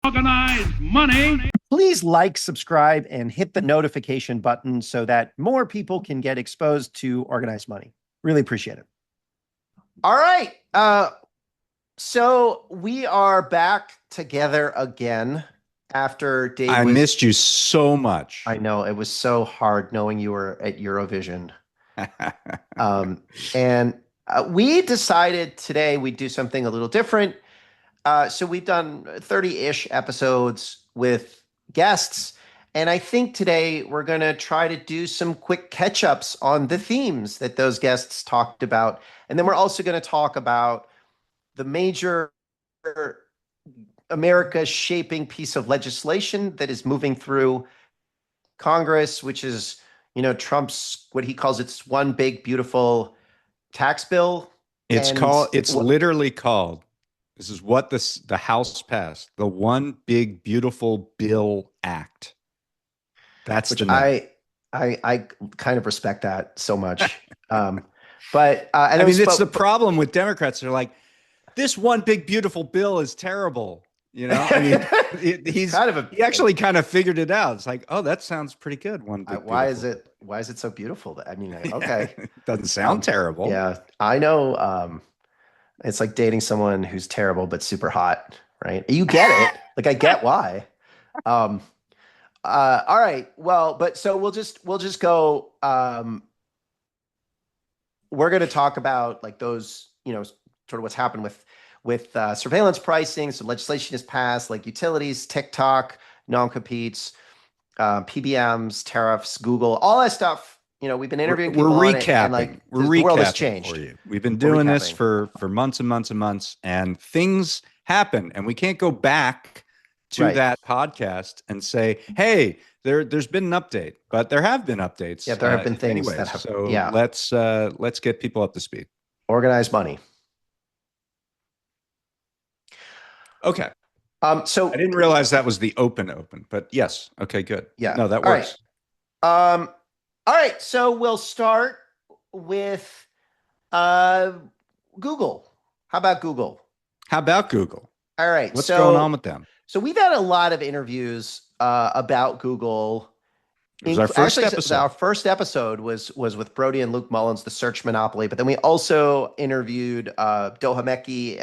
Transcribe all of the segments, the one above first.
Organized money. Please like, subscribe, and hit the notification button so that more people can get exposed to organized money. Really appreciate it. All right. So we are back together again after Dave I missed you so much. I know. It was so hard knowing you were at Eurovision. And we decided today we'd do something a little different. So we've done 30-ish episodes with guests. And I think today we're going to try to do some quick catch-ups on the themes that those guests talked about. And then we're also going to talk about the major America-shaping piece of legislation that is moving through Congress, which is, Trump's, what he calls its one big, beautiful tax bill. It's literally called, this is what the House passed, the One Big Beautiful Bill Act. That's which the name. I kind of respect that so much. But it's the problem with Democrats. They're like, this one big beautiful bill is terrible. He actually kind of figured it out. It's like, oh, that sounds pretty good. Why is it so beautiful? Okay. It doesn't sound terrible. Yeah, I know. It's like dating someone who's terrible but super hot, right? You get it. Like, I get why. All right. Well, but so we'll just go. We're going to talk about like those, sort of what's happened with surveillance pricing. Some legislation has passed, like utilities, TikTok, non-competes, PBMs, tariffs, Google, all that stuff. We've been interviewing people. We're recapping. The world has changed for you. We've been doing this for months and months and months, and things happen, and we can't go back to that podcast and say, "Hey, there's been an update," but there have been updates. Yeah, there have been things that have. So yeah, let's get people up to speed. Organized money. Okay. So I didn't realize that was the open, but yes. Okay, good. Yeah. No, that works. Right. All right. So we'll start with Google. How about Google? All right. What's going on with them? So we've had a lot of interviews about Google. It was our first episode. Our first episode was with Brody and Luke Mullins, the search monopoly. But then we also interviewed Doha Mekki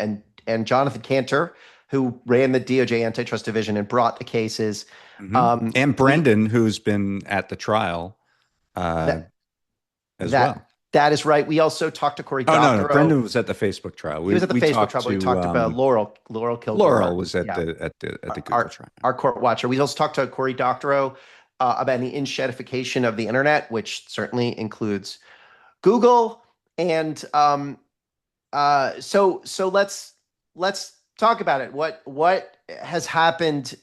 and Jonathan Cantor, who ran the DOJ Antitrust Division and brought the cases. Mm-hmm. And Brendan, who's been at the trial as well. That is right. We also talked to Cory Doctorow. No. Brendan was at the Facebook trial. He was at the Facebook trial. We talked about Laurel Kilgore. Laurel was at the Google trial. Our court watcher. We also talked to Cory Doctorow about the in-shedification of the internet, which certainly includes Google. And so let's talk about it. What has happened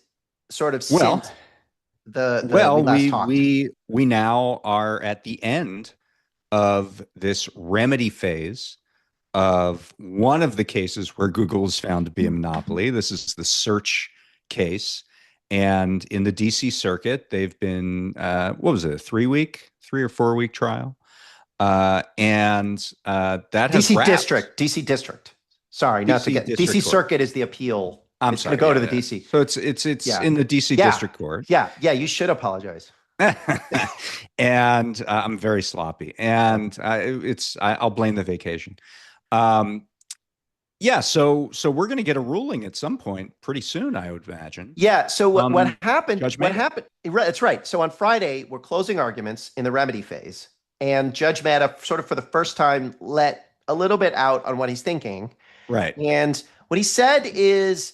sort of since we now are at the end of this remedy phase of one of the cases where Google is found to be a monopoly. This is the search case. And in the DC circuit, they've been, what was it, a 3 or 4 week trial? That has DC district. Sorry, not to get DC circuit is the appeal. I'm sorry. It's going to go to the DC. So it's in the DC district court. Yeah. You should apologize. And I'm very sloppy, and I'll blame the vacation. So we're going to get a ruling at some point pretty soon, I would imagine. Yeah. So what happened? Judge That's right. So on Friday, we're closing arguments in the remedy phase, and Judge Mehta, sort of for the first time, let a little bit out on what he's thinking. Right. And what he said is,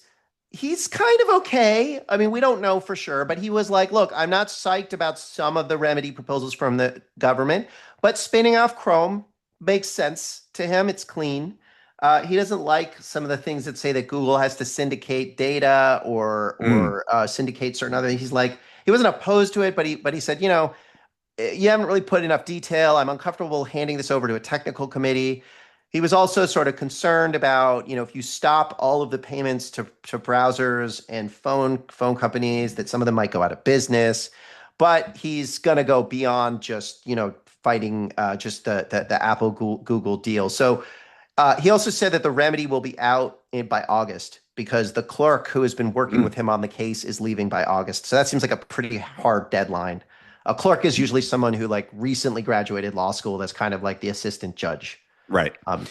he's kind of okay. I mean, we don't know for sure, but he was like, look, I'm not psyched about some of the remedy proposals from the government, but spinning off Chrome makes sense to him. It's clean. He doesn't like some of the things that say that Google has to syndicate data or syndicate certain other things. He's like, he wasn't opposed to it, but he said, you haven't really put enough detail. I'm uncomfortable handing this over to a technical committee. He was also sort of concerned about, if you stop all of the payments to browsers and phone companies, that some of them might go out of business. But he's going to go beyond just, fighting just the Apple Google deal. So he also said that the remedy will be out by August, because the clerk who has been working with him on the case is leaving by August. So that seems like a pretty hard deadline. A clerk is usually someone who like recently graduated law school that's kind of like the assistant judge. Right. Um,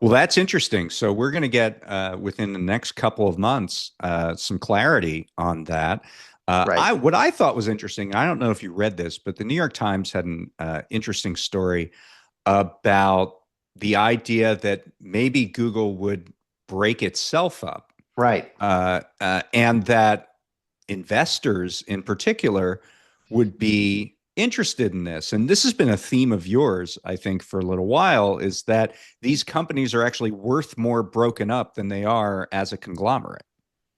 Well, that's interesting. So we're going to get within the next couple of months some clarity on that. right. I what I thought was interesting. I don't know if you read this, but the New York Times had an interesting story about the idea that maybe Google would break itself up, Right. and that investors in particular would be interested in this. And this has been a theme of yours, I think, for a little while, is that these companies are actually worth more broken up than they are as a conglomerate.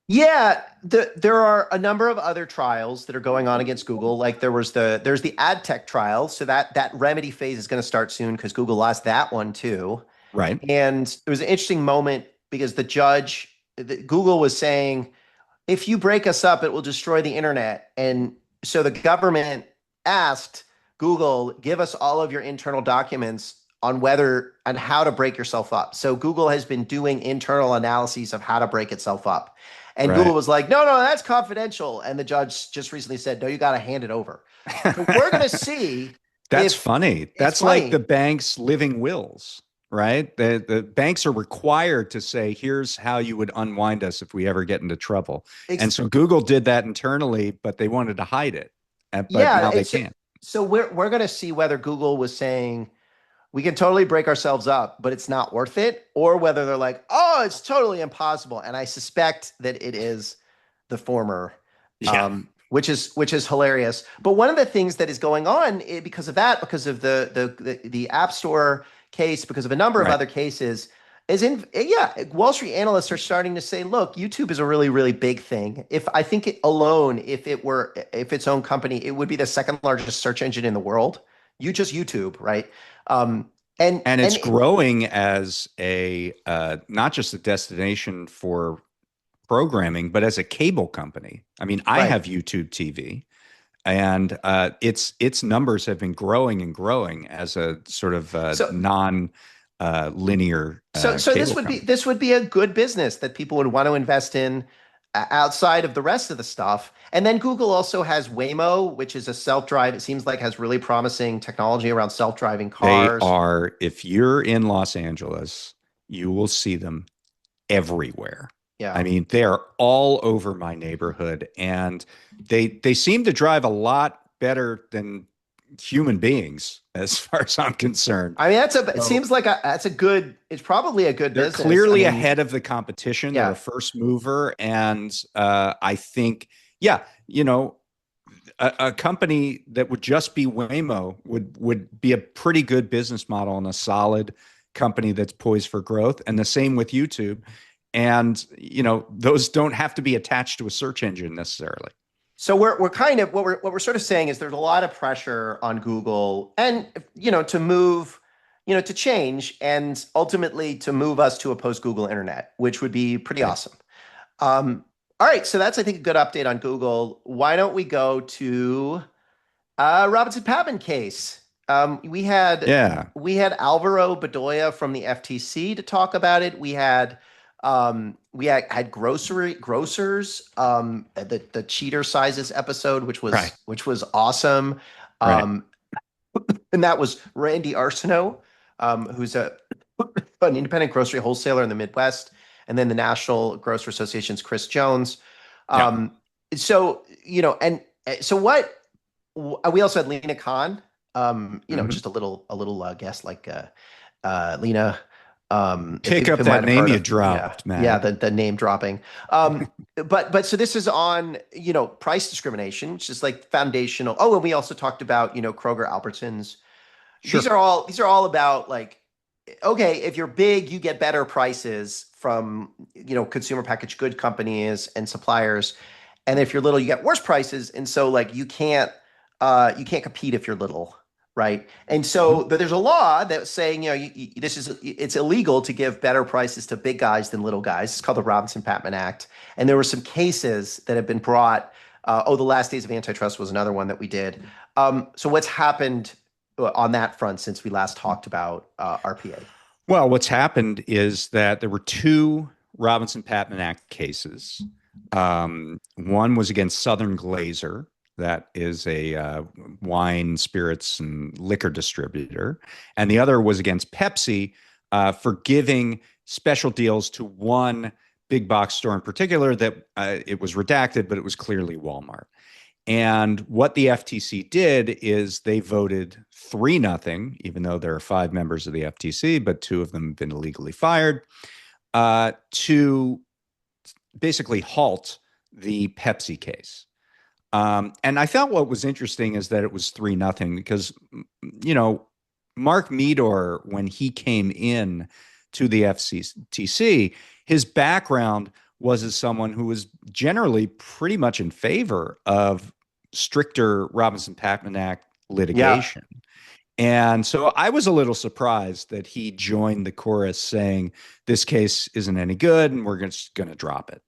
Yeah, there are a number of other trials that are going on against Google. Like there's the ad tech trial, so that remedy phase is going to start soon because Google lost that one too. Right. And it was an interesting moment because Google was saying, if you break us up, it will destroy the internet. And so the government asked Google, give us all of your internal documents on whether and how to break yourself up. So Google has been doing internal analyses of how to break itself up. And Google Right. was like, no, no, that's confidential. And the judge just recently said, no, you got to hand it over. So we're going to see That's if funny. it's That's like the funny. bank's living wills, right? The banks are required to say, here's how you would unwind us if we ever get into trouble. And Ex- so Google did that internally, but they wanted to hide it. But yeah. now they can't. So we're going to see whether Google was saying, we can totally break ourselves up, but it's not worth it, or whether they're like, oh, it's totally impossible. And I suspect that it is the former, Yeah. which is hilarious. But one of the things that is going on because of that, because of the App Store case, because of a number of Right. other cases, Wall Street analysts are starting to say, look, YouTube is a really, really big thing. If I think it alone, if its own company, it would be the second largest search engine in the world. You just YouTube, right? Um, and And it's and growing as a not just a destination for programming, but as a cable company. I mean, I right. have YouTube TV, and its numbers have been growing and growing as a sort of So non linear so cable company. this would be a good business that people would want to invest in outside of the rest of the stuff. And then Google also has Waymo, which is a self-drive. It seems like has really promising technology around self-driving They cars. are, if you're in Los Angeles, you will see them everywhere. I Yeah. mean, they're all over my neighborhood, and they seem to drive a lot better than human beings, as far as I'm concerned. I mean, it So seems like it's probably a good they're business. I clearly mean, ahead of the competition. They're a yeah. first mover, and I think, yeah, a company that would just be Waymo would be a pretty good business model and a solid company that's poised for growth. And the same with YouTube. And those don't have to be attached to a search engine necessarily. So we're kind of what we're sort of saying is there's a lot of pressure on Google and to move, to change and ultimately to move us to a post Google internet, which would be pretty Right. awesome. All right, so that's I think a good update on Google. Why don't we go to Robinson-Patman case? Yeah. We had Alvaro Bedoya from the FTC to talk about it. We had grocers, the cheater sizes episode, which Right. was awesome. Right. Um, and that was Randy Arsenault, who's an independent grocery wholesaler in the Midwest, and then the National Grocer Association's Chris Jones. Yeah. Um, and so we also had Lena Khan, Mhm. just a little guest like Lena. If Pick up people might that have name heard you of, yeah, dropped, yeah, Matt. the name dropping. But so this is on, price discrimination, which is like foundational. Oh, and we also talked about, Kroger, Albertsons. These Sure. are all about like, okay, if you're big, you get better prices from, consumer packaged good companies and suppliers. And if you're little, you get worse prices. And so like you can't compete if you're little, right? And Mhm. so but there's a law that's saying, it's illegal to give better prices to big guys than little guys. It's called the Robinson-Patman Act. And there were some cases that have been brought. The Last Days of Antitrust was another one that we did. So what's happened on that front since we last talked about RPA? Well, what's happened is that there were two Robinson-Patman Act cases. One was against Southern Glazer, that is a wine, spirits, and liquor distributor, and the other was against Pepsi for giving special deals to one big box store in particular that it was redacted, but it was clearly Walmart. And what the FTC did is they voted 3-0, even though there are 5 members of the FTC, but 2 of them have been illegally fired, to basically halt the Pepsi case. And I thought what was interesting is that it was 3-0 because, you know, Mark Meador, when he came in to the FTC, his background was as someone who was generally pretty much in favor of stricter Robinson-Patman Act Yeah. litigation. And so I was a little surprised that he joined the chorus saying this case isn't any good and we're just going to drop it.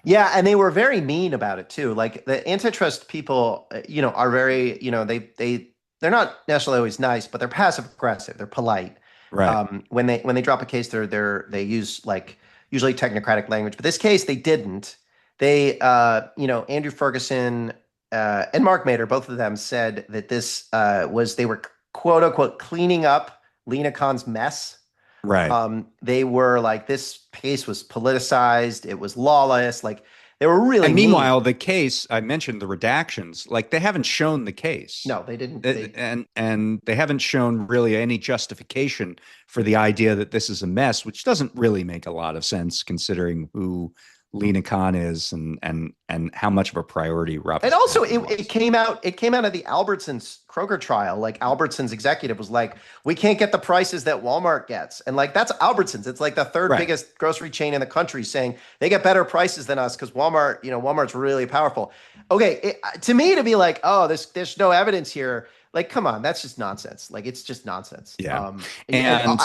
Yeah, and they were very mean about it too. Like the antitrust people, are very, they're not necessarily always nice, but they're passive aggressive. They're polite. Right. When they drop a case, they use like usually technocratic language. But this case, they didn't. They, Andrew Ferguson and Mark Mader, both of them said that this they were quote unquote cleaning up Lena Khan's mess. Right. They were like, this case was politicized. It was lawless. Like they were really And mean. meanwhile, the case, I mentioned the redactions, like they haven't shown the case. No, they didn't. And they haven't shown really any justification for the idea that this is a mess, which doesn't really make a lot of sense considering who Lena Khan is and how much of a priority And also, Robinson it was. came out. It came out of the Albertsons Kroger trial. Like Albertsons executive was like, "We can't get the prices that Walmart gets," and like that's Albertsons. It's like the third Right. biggest grocery chain in the country, saying they get better prices than us because Walmart, Walmart's really powerful. Okay, to me, to be like, "Oh, there's no evidence here." Like, come on, that's just nonsense. Like, it's just nonsense. Yeah. And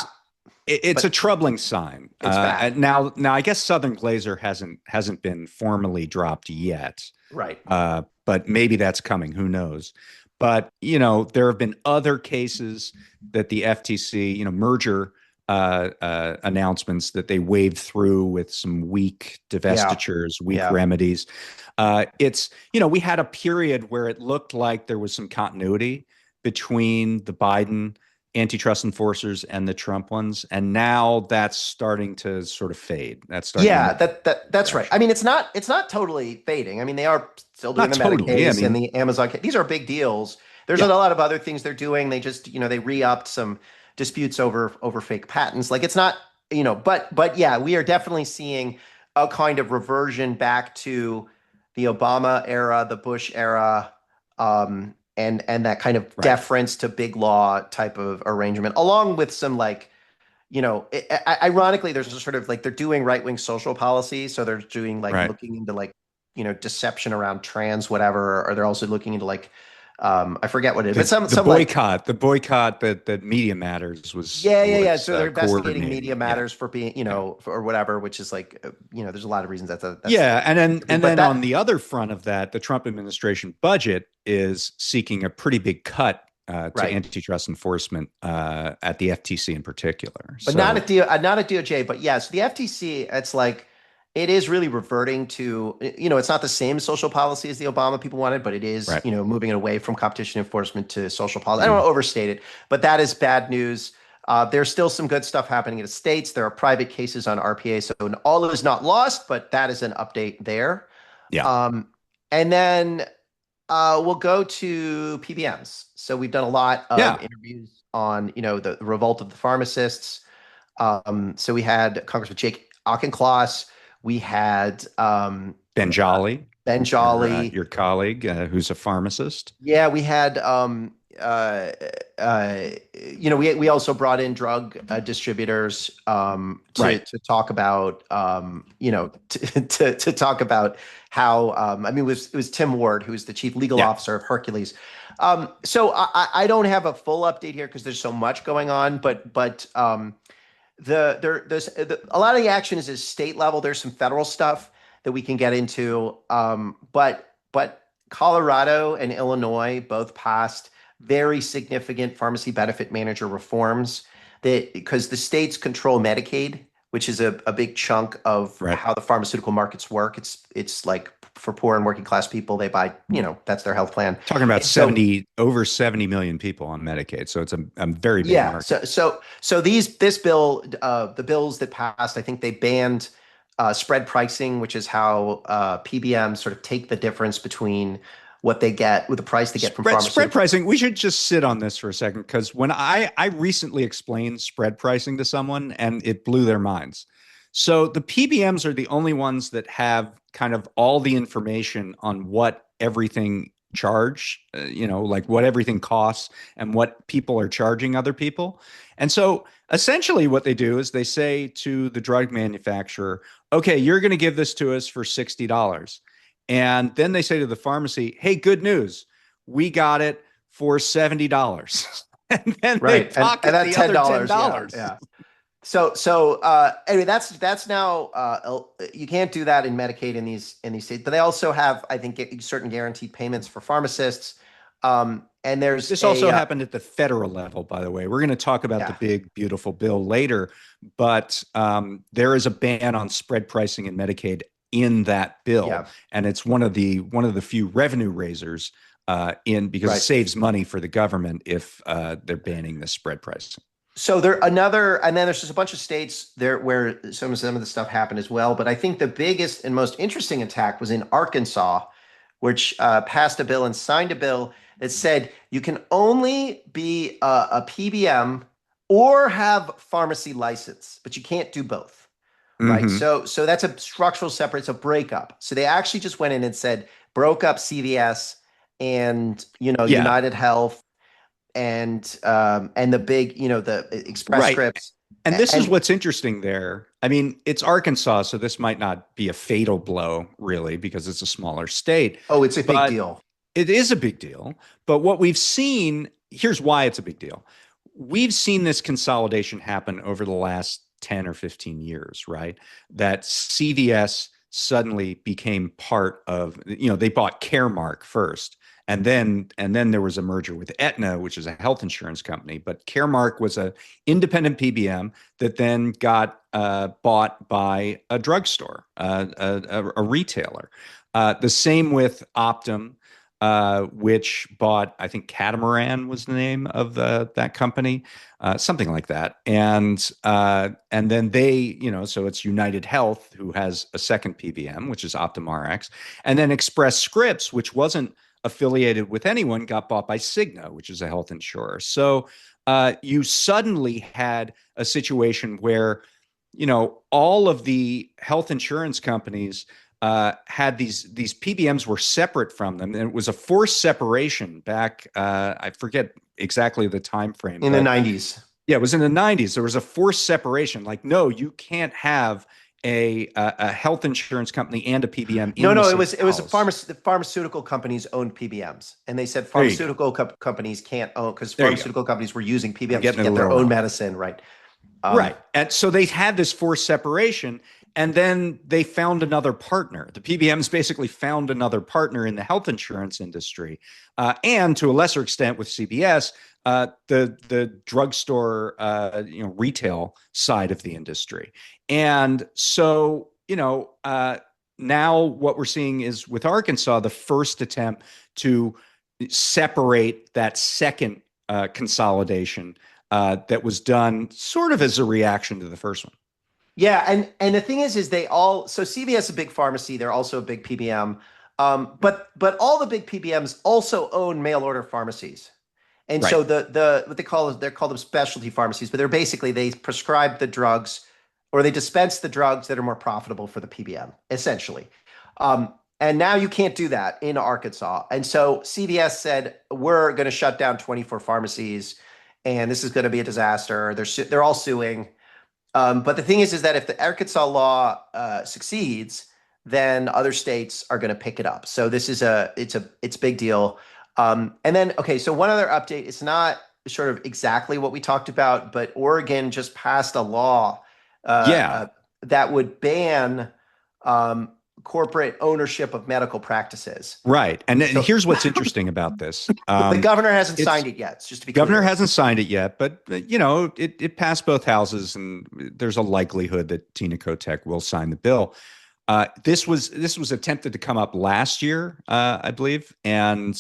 And it's a but troubling sign. it's bad, Now, I guess Southern Glazer hasn't been formally dropped yet, right? but maybe that's coming. Who knows? But there have been other cases that the FTC, merger announcements that they waved through with some weak Yeah, divestitures, weak yeah. remedies. We had a period where it looked like there was some continuity between the Biden antitrust enforcers and the Trump ones, and now that's starting to sort of fade. That's starting to Yeah, move in that's a right. I direction. mean, it's not totally fading. I mean, they are still doing Not the totally. I Medicaid and mean, the Amazon. These are big deals. There's a yeah, lot of other things they're doing. They just, they re-upped some disputes over fake patents. Like it's not, but yeah, we are definitely seeing a kind of reversion back to the Obama era, the Bush era, and that kind of right, deference to big law type of arrangement, along with some like ironically, there's a sort of like they're doing right wing social policy. So they're doing like right. looking into like, deception around trans, whatever. Or they're also looking into like, I forget what it is, but The some, the some like, boycott, the boycott that Media Matters was yeah, yeah, yeah. was So they're investigating Media coordinating. Yeah, Matters for being, yeah. or whatever, which is like, there's a lot of reasons that's Yeah, and then stupid, but on that, the other front of that, the Trump administration budget is seeking a pretty big cut to right. antitrust enforcement at the FTC in particular. But not So, at not at DOJ. But yes, the FTC. It's like it is really reverting to it's not the same social policy as the Obama people wanted, but it is right. moving it away from competition enforcement to social policy. I don't want Mhm. to overstate it, but that is bad news. There's still some good stuff happening in the states. There are private cases on RPA, so all is not lost. But that is an update there. Yeah, Um, and then we'll go to PBMs. So we've done a lot of yeah. interviews on the revolt of the pharmacists. So we had Congressman Jake Auchincloss. We had Ben Jolly, Ben Jolly. your colleague, who's a pharmacist. Yeah, we had we also brought in drug distributors to Right. talk about to talk about how I mean it was Tim Ward, who's the chief legal Yeah. officer of Hercules. So I don't have a full update here because there's so much going on, but a lot of the action is state level. There's some federal stuff that we can get into, but Colorado and Illinois both passed very significant pharmacy benefit manager reforms that because the states control Medicaid. which is a big chunk of Right. how the pharmaceutical markets work. It's like for poor and working class people, they buy, that's their health plan. Talking about And so, over 70 million people on Medicaid. So it's a very big yeah, market. so this bill, the bills that passed, I think they banned spread pricing, which is how PBMs sort of take the difference between what they get with the price they get from Spread pharmaceutical. pricing. We should just sit on this for a second because when I recently explained spread pricing to someone and it blew their minds. So the PBMs are the only ones that have kind of all the information on what everything charge, like what everything costs and what people are charging other people. And so essentially what they do is they say to the drug manufacturer, okay, you're going to give this to us for $60. And then they say to the pharmacy, hey, good news, we got it for $70. And then they Right. And pocket that the ten other dollars, yeah, $10. yeah. So anyway, that's now you can't do that in Medicaid in these states, but they also have, I think, certain guaranteed payments for pharmacists. And there's This a also happened at the federal level, by the way. We're going to talk about the yeah, big, beautiful bill later, but there is a ban on spread pricing in Medicaid in that bill, yeah, and it's one of the few revenue raisers in because it right. saves money for the government if they're banning the spread pricing. So there another, and then there's just a bunch of states there where some of the stuff happened as well. But I think the biggest and most interesting attack was in Arkansas, which passed a bill and signed a bill that said you can only be a PBM or have pharmacy license, but you can't do both, right? Hmm. So that's a structural separate, it's a breakup. So they actually just went in and said broke up CVS and Yeah, United Health and the big, the Express right. Scripts. And this is And what's interesting there. I mean, it's Arkansas, so this might not be a fatal blow, really, because it's a smaller state, oh, it's a big but deal. it is a big deal. But what we've seen, here's why it's a big deal. We've seen this consolidation happen over the last 10 or 15 years, right? That CVS suddenly became part of, they bought Caremark first. And then there was a merger with Aetna, which is a health insurance company. But Caremark was an independent PBM that then got bought by a drugstore, a retailer. The same with Optum, which bought, I think Catamaran was the name of that company, something like that. And then they, so it's United Health who has a second PBM, which is Optum RX, and then Express Scripts, which wasn't affiliated with anyone, got bought by Cigna, which is a health insurer. So you suddenly had a situation where, all of the health insurance companies had these PBMs were separate from them, and it was a forced separation back. I forget exactly the time frame, In the but 90s. yeah, it was in the 90s. There was a forced separation. Like, no, you can't have a health insurance company and a PBM No, in the no, same it was house. the pharmaceutical companies owned PBMs, and they said There you go. pharmaceutical companies can't own because There you go. pharmaceutical companies were using I'm PBMs to getting it a get their little own wrong. medicine, right? Um, Right. And so they had this forced separation, and then they found another partner. The PBMs basically found another partner in the health insurance industry, and to a lesser extent with CBS, the drugstore, retail side of the industry. And so, now what we're seeing is with Arkansas, the first attempt to separate that second consolidation that was done sort of as a reaction to the first one. yeah, and the thing is they all so CVS is a big pharmacy, they're also a big PBM, but all the big PBMs also own mail order pharmacies. And Right. so the what they call they're called them specialty pharmacies, but they're basically they prescribe the drugs or they dispense the drugs that are more profitable for the PBM, essentially. And now you can't do that in Arkansas. And so CVS said we're going to shut down 24 pharmacies, and this is going to be a disaster. They're all suing. But the thing is that if the Arkansas law succeeds, then other states are going to pick it up. So this is it's a big deal. And then okay, so one other update. It's not sort of exactly what we talked about, but Oregon just passed a law uh, Yeah. uh, that would ban corporate ownership of medical practices. Right. And then So here's what's interesting about this. the governor hasn't It's signed it yet, just to be Governor clear. hasn't signed it yet, but it passed both houses, and there's a likelihood that Tina Kotek will sign the bill. This was attempted to come up last year, I believe, and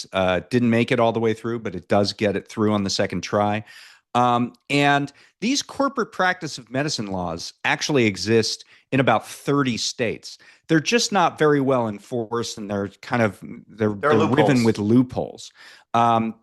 didn't make it all the way through, but it does get it through on the second try. And these corporate practice of medicine laws actually exist in about 30 states. They're just not very well enforced, and they're There are riven loopholes. with loopholes.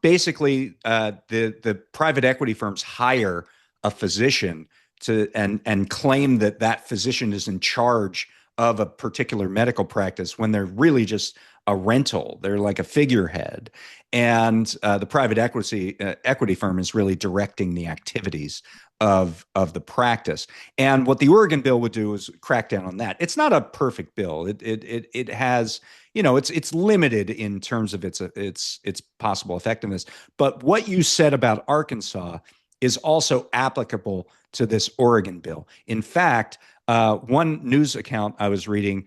Basically, the private equity firms hire a physician and claim that that physician is in charge of a particular medical practice when they're really just a rental. They're like a figurehead, and the private equity firm is really directing the activities of the practice. And what the Oregon bill would do is crack down on that. It's not a perfect bill. It has, it's limited in terms of its possible effectiveness. But what you said about Arkansas is also applicable to this Oregon bill. In fact, one news account I was reading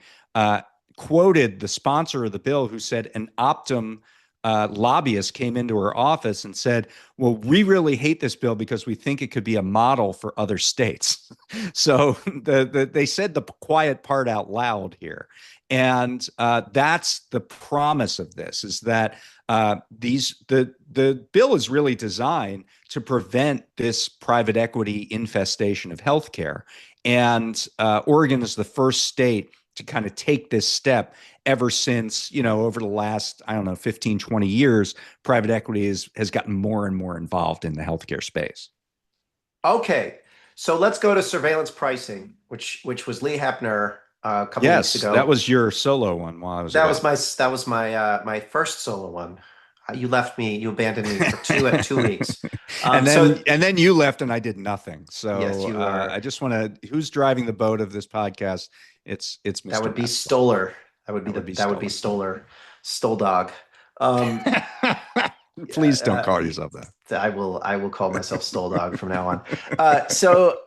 quoted the sponsor of the bill, who said an Optum lobbyist came into her office and said, "Well, we really hate this bill because we think it could be a model for other states." So they said the quiet part out loud here. And that's the promise of this, is that the bill is really designed to prevent this private equity infestation of healthcare. And Oregon is the first state to kind of take this step. Ever since, over the last, I don't know, 15, 20 years, private equity has gotten more and more involved in the healthcare space. Okay, so let's go to surveillance pricing, which was Lee Hepner a couple weeks Yes, that ago. was your solo one while I was away. That was my first solo one. You left me, you abandoned me for 2 weeks. and So then and then you left and I did nothing. yes, So you are. I just want to, who's driving the boat of this podcast? It's That Mr. would be Matt. Stoller. That would be That would be stolen. Stoller, Stole Dog. Um, Please don't uh, call yourself that. I will call myself Stole Dog from now on. So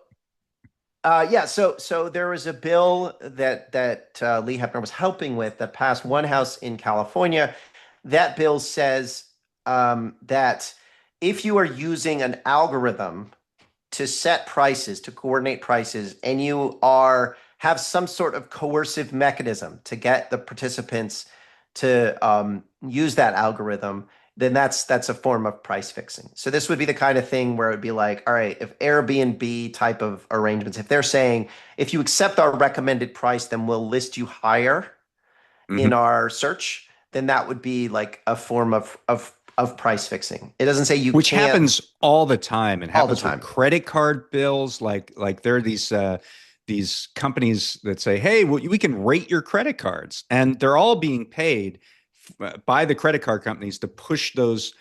there was a bill that Lee Hepner was helping with that passed one house in California. That bill says that if you are using an algorithm to set prices, to coordinate prices, and you are have some sort of coercive mechanism to get the participants to use that algorithm, then that's a form of price fixing. So this would be the kind of thing where it would be like, all right, if Airbnb type of arrangements, if they're saying, if you accept our recommended price, then we'll list you higher in Mhm. our search, then that would be like a form of price fixing. It doesn't say you Which can't happens all the time. It all the happens with time. credit card bills. Like there are these companies that say, "Hey, well, we can rate your credit cards," and they're all being paid by the credit card companies to push those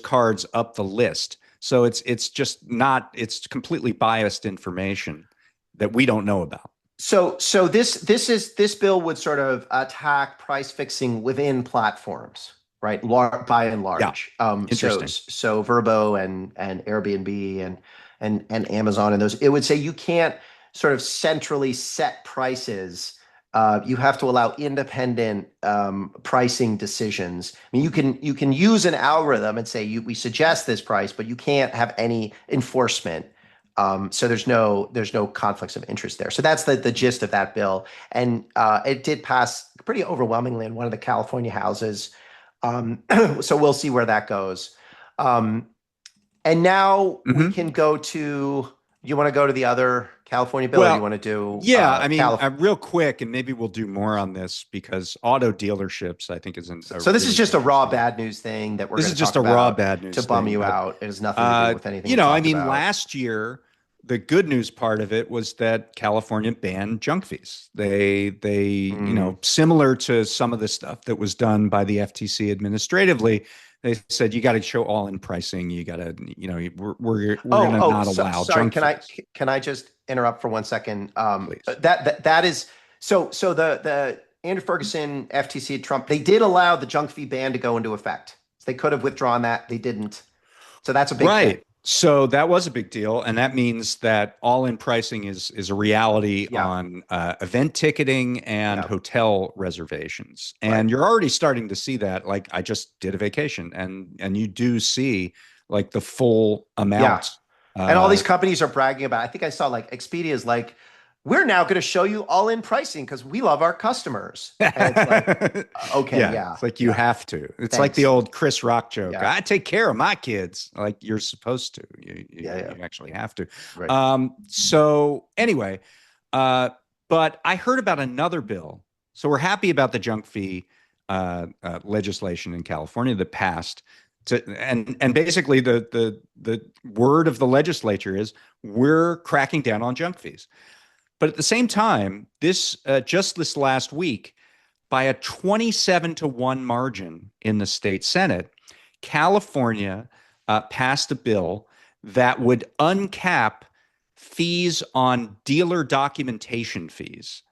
cards up the list. So it's just not, it's completely biased information that we don't know about. So this bill would sort of attack price fixing within platforms, right? By and Yeah, large. interesting. So Verbo and Airbnb and Amazon and those, it would say you can't sort of centrally set prices. You have to allow independent pricing decisions. I mean, you can use an algorithm and say we suggest this price, but you can't have any enforcement. So there's no conflicts of interest there. So that's the gist of that bill, and it did pass pretty overwhelmingly in one of the California houses. So we'll see where that goes. Um, and now we Hmm. can go to. Do you want to go to the other California bill, or do you Well, want to do yeah, I mean, Calif? real quick, and maybe we'll do more on this because auto dealerships, I think, is a So this is really just a raw interesting. bad news thing that we're This going is to just talk a raw about bad to news bum thing, you but out. It has nothing to do with anything we I talked mean, about. last year the good news part of it was that California banned junk fees. Mm. Similar to some of the stuff that was done by the FTC administratively, they said you got to show all-in pricing. You got to, we're going to not allow Sorry. junk fees, Can I just interrupt for 1 second? please. That is so the Andrew Ferguson, FTC, Trump, they did allow the junk fee ban to go into effect. So they could have withdrawn that. They didn't. So that's a big Right. thing. So that was a big deal, and that means that all-in pricing is a reality Yeah. on event ticketing and Yeah. hotel reservations. Right. And you're already starting to see that. Like I just did a vacation, and you do see like the full Yeah. amount. And all Uh, these companies are bragging about, I think I saw like Expedia's like, we're now going to show you all in pricing because we love our customers. And it's like, okay, yeah, yeah, it's like you yeah, have to. It's like the thanks. old Chris Rock joke. Yeah, I take care of my kids. Like you're supposed to. yeah, yeah, You actually have to. right. So anyway, uh, but I heard about another bill. So we're happy about the junk fee legislation in California that passed. And basically the word of the legislature is we're cracking down on junk fees. But at the same time, this just this last week, by a 27-1 margin in the state Senate, California passed a bill that would uncap fees on dealer documentation fees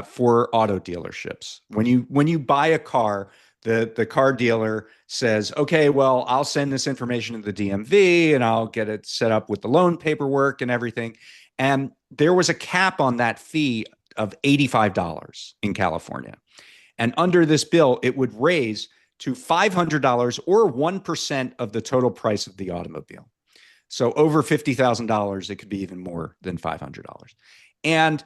for auto dealerships. When you buy a car, the car dealer says, "Okay, well, I'll send this information to the DMV and I'll get it set up with the loan paperwork and everything." And there was a cap on that fee of $85 in California. And under this bill, it would raise to $500 or 1% of the total price of the automobile. So over $50,000, it could be even more than $500. And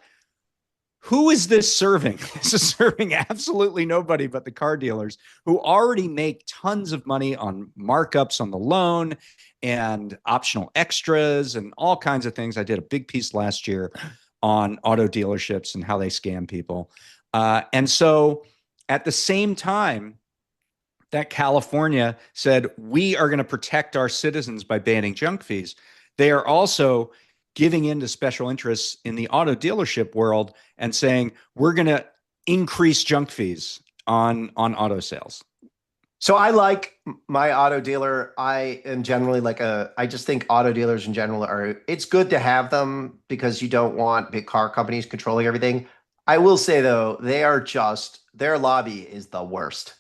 who is this serving? This is serving absolutely nobody but the car dealers who already make tons of money on markups on the loan and optional extras and all kinds of things. I did a big piece last year on auto dealerships and how they scam people. And so at the same time that California said, we are going to protect our citizens by banning junk fees, they are also giving in to special interests in the auto dealership world and saying, we're going to increase junk fees on auto sales. So I like my auto dealer. I am generally I just think auto dealers in general it's good to have them because you don't want big car companies controlling everything. I will say though, their lobby is the worst.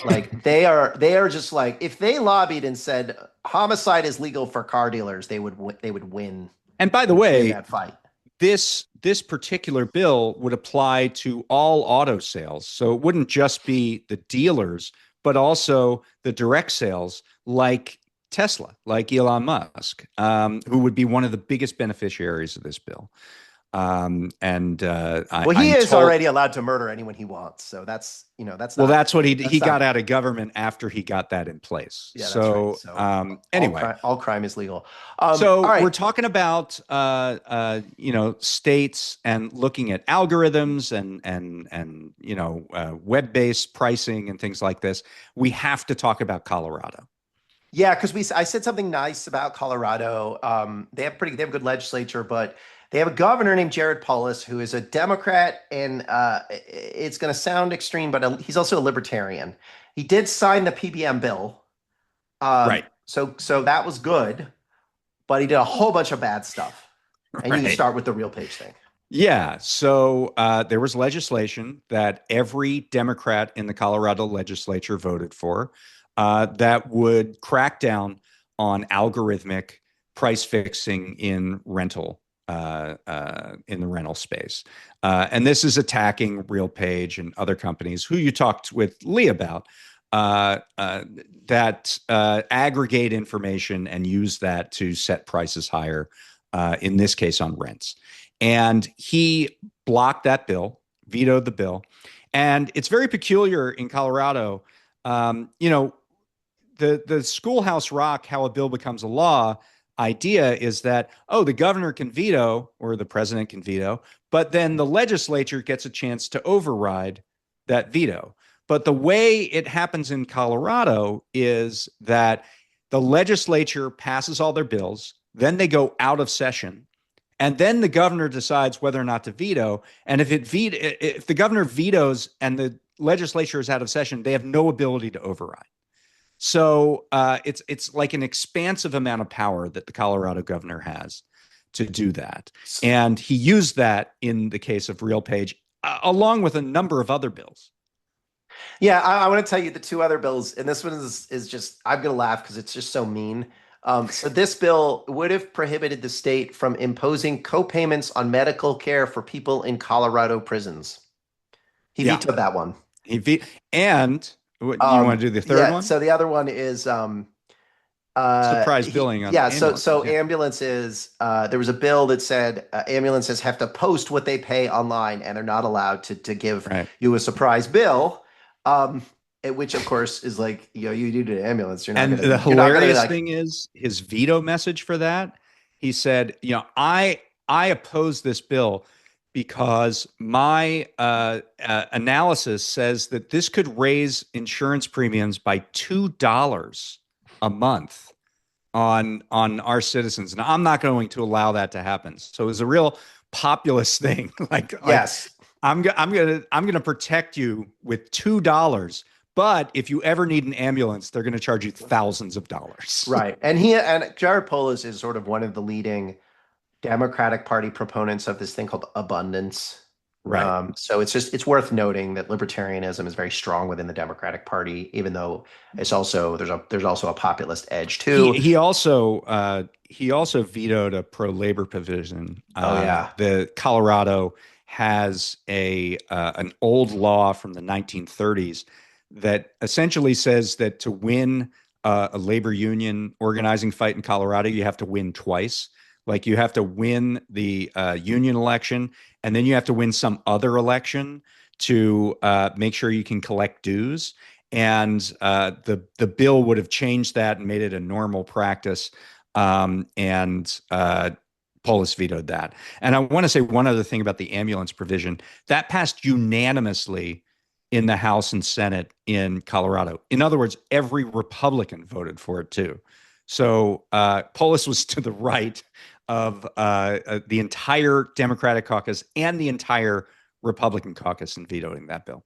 Like they are just like, if they lobbied and said homicide is legal for car dealers, they would win, And by they the would win way, that fight. this particular bill would apply to all auto sales. So it wouldn't just be the dealers, but also the direct sales like Tesla, like Elon Musk, who would be one of the biggest beneficiaries of this bill. And Well, he I'm is told, already allowed to murder anyone he wants. So that's well, not that's what he that's not got out of government after he got that in place. yeah, that's right. So So anyway, all crime is legal. All so we're right. talking about states and looking at algorithms and web-based pricing and things like this. We have to talk about Colorado. Yeah, because I said something nice about Colorado. They have a good legislature, but they have a governor named Jared Polis who is a Democrat, and it's going to sound extreme, but he's also a libertarian. He did sign the PBM bill, Right. so that was good, but he did a whole bunch of bad stuff. And you can Right. start with the real page thing. Yeah. So there was legislation that every Democrat in the Colorado legislature voted for that would crack down on algorithmic price fixing in the rental space. And this is attacking RealPage and other companies who you talked with Lee about that aggregate information and use that to set prices higher, in this case on rents. And he blocked that bill, vetoed the bill. And it's very peculiar in Colorado. The schoolhouse rock, how a bill becomes a law idea is that, oh, the governor can veto or the president can veto, but then the legislature gets a chance to override that veto. But the way it happens in Colorado is that the legislature passes all their bills, then they go out of session, and then the governor decides whether or not to veto. And if the governor vetoes and the legislature is out of session, they have no ability to override. So it's like an expansive amount of power that the Colorado governor has to do that, and he used that in the case of RealPage, along with a number of other bills. Yeah, I want to tell you the two other bills, and this one is just I'm gonna laugh because it's just so mean. So this bill would have prohibited the state from imposing co-payments on medical care for people in Colorado prisons. He Yeah. vetoed that one. He ve- and what, you want to do the third Yeah. one? So the other one is Surprise billing on yeah. So ambulances. Yeah. ambulances. There was a bill that said ambulances have to post what they pay online, and they're not allowed to give Right. you a surprise bill. Um, which of course is like, you need an ambulance. And the You're not gonna be hilarious like, thing is his veto message for that. He said, I oppose this bill because my analysis says that this could raise insurance premiums by $2 a month on our citizens, and I'm not going to allow that to happen. So it was a real populist thing. like yes. I'm gonna protect you with $2. But if you ever need an ambulance, they're going to charge you thousands of dollars. Right. And Jared Polis is sort of one of the leading Democratic Party proponents of this thing called abundance. Right. So it's worth noting that libertarianism is very strong within the Democratic Party, even though it's also there's also a populist edge He too. he also vetoed a pro labor provision. Oh yeah. The Colorado has a an old law from the 1930s that essentially says that to win a labor union organizing fight in Colorado, you have to win twice. Like you have to win the union election, and then you have to win some other election to make sure you can collect dues. And the bill would have changed that and made it a normal practice. And Polis vetoed that. And I want to say one other thing about the ambulance provision that passed unanimously in the House and Senate in Colorado. In other words, every Republican voted for it too. So Polis was to the right of the entire Democratic caucus and the entire Republican caucus in vetoing that bill.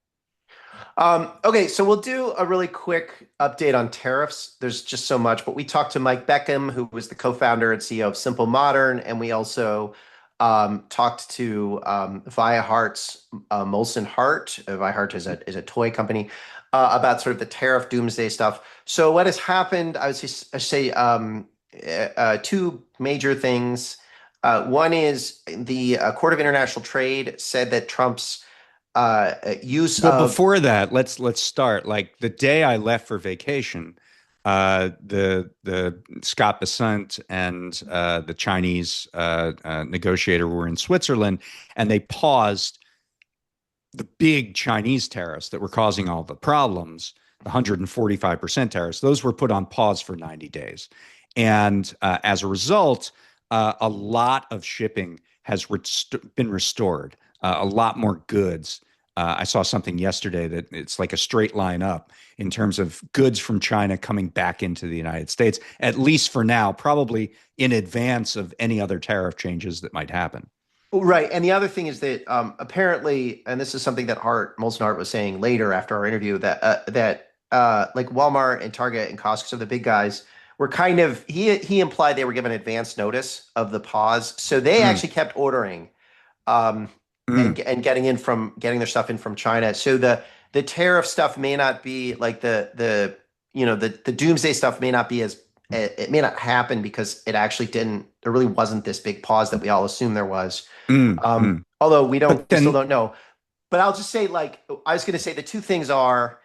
Okay, so we'll do a really quick update on tariffs. There's just so much, but we talked to Mike Beckham, who was the co-founder and CEO of Simple Modern, and we also talked to Viahart's Molson Hart. Viahart is a toy company about sort of the tariff doomsday stuff. So what has happened? I would say two major things. One is the Court of International Trade said that Trump's use Well, of before that, let's start. Like the day I left for vacation, the Scott Bessent and the Chinese negotiator were in Switzerland, and they paused the big Chinese tariffs that were causing all the problems. The 145% tariffs; those were put on pause for 90 days, and as a result, a lot of shipping has been restored. A lot more goods. I saw something yesterday that it's like a straight line up in terms of goods from China coming back into the United States, at least for now, probably in advance of any other tariff changes that might happen. right. And the other thing is that apparently, and this is something that Molson Hart was saying later after our interview, that like Walmart and Target and Costco, so the big guys, were kind of he implied they were given advance notice of the pause, so they Mm, actually kept ordering. Um, mm, and getting their stuff in from China. So the tariff stuff may not be like the doomsday stuff may not be as it may not happen because it actually didn't. There really wasn't this big pause that we all assumed there was. mm. Although But we still then don't know. But I'll just say, like, I was going to say the two things are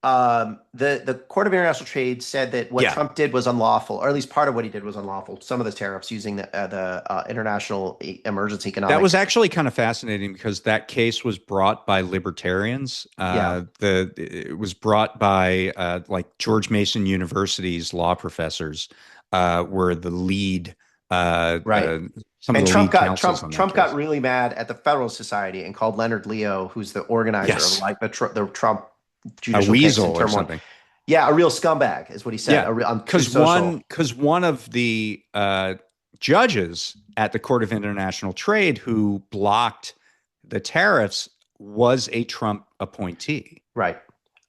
the Court of International Trade said that what yeah, Trump did was unlawful, or at least part of what he did was unlawful. Some of the tariffs using the international emergency that was economics. actually kind of fascinating because that case was brought by libertarians. Yeah, It was brought by like George Mason University's law professors were the lead right. some of And the Trump lead got counsels Trump on that Trump got case. really mad at the Federal Society and called Leonard Leo, who's the organizer of Yes, like the Trump a judicial case weasel in or term one. something. Yeah, a real scumbag is what he said. Yeah, On Truth because Social. one of the judges at the Court of International Trade who blocked the tariffs was a Trump appointee. Right.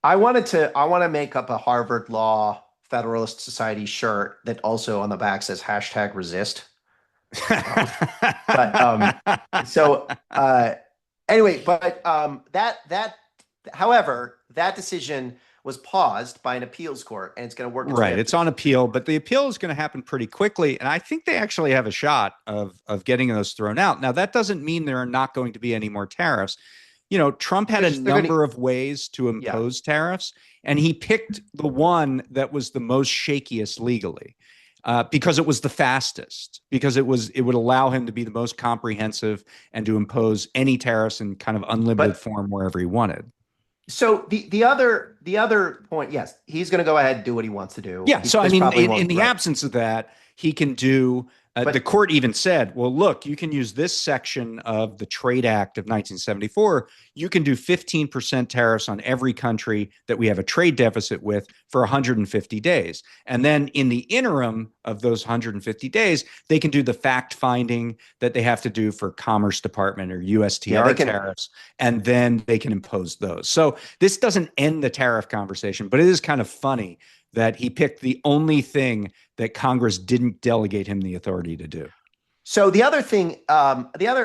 I want to make up a Harvard Law Federalist Society shirt that also on the back says hashtag resist. Um, but so anyway, but however, that decision was paused by an appeals court, and it's going to work its way Right. up It's to. on appeal, but the appeal is going to happen pretty quickly. And I think they actually have a shot of getting those thrown out. Now, that doesn't mean there are not going to be any more tariffs. Trump had a They're going to, number of ways to yeah. impose tariffs, and he picked the one that was the most shakiest legally. Because it was the fastest, because it would allow him to be the most comprehensive and to impose any tariffs in kind of unlimited But form wherever he wanted. so the other point, yes, he's going to go ahead and do what he wants to do. Yeah. So, I This mean, probably in won't, the right? absence of that, he can do. The But court even said, well, look, you can use this section of the Trade Act of 1974. You can do 15% tariffs on every country that we have a trade deficit with for 150 days. And then in the interim of those 150 days, they can do the fact finding that they have to do for Commerce Department or yeah, they USTR can. tariffs, and then they can impose those. So this doesn't end the tariff conversation, but it is kind of funny that he picked the only thing that Congress didn't delegate him the authority to do. So I think the other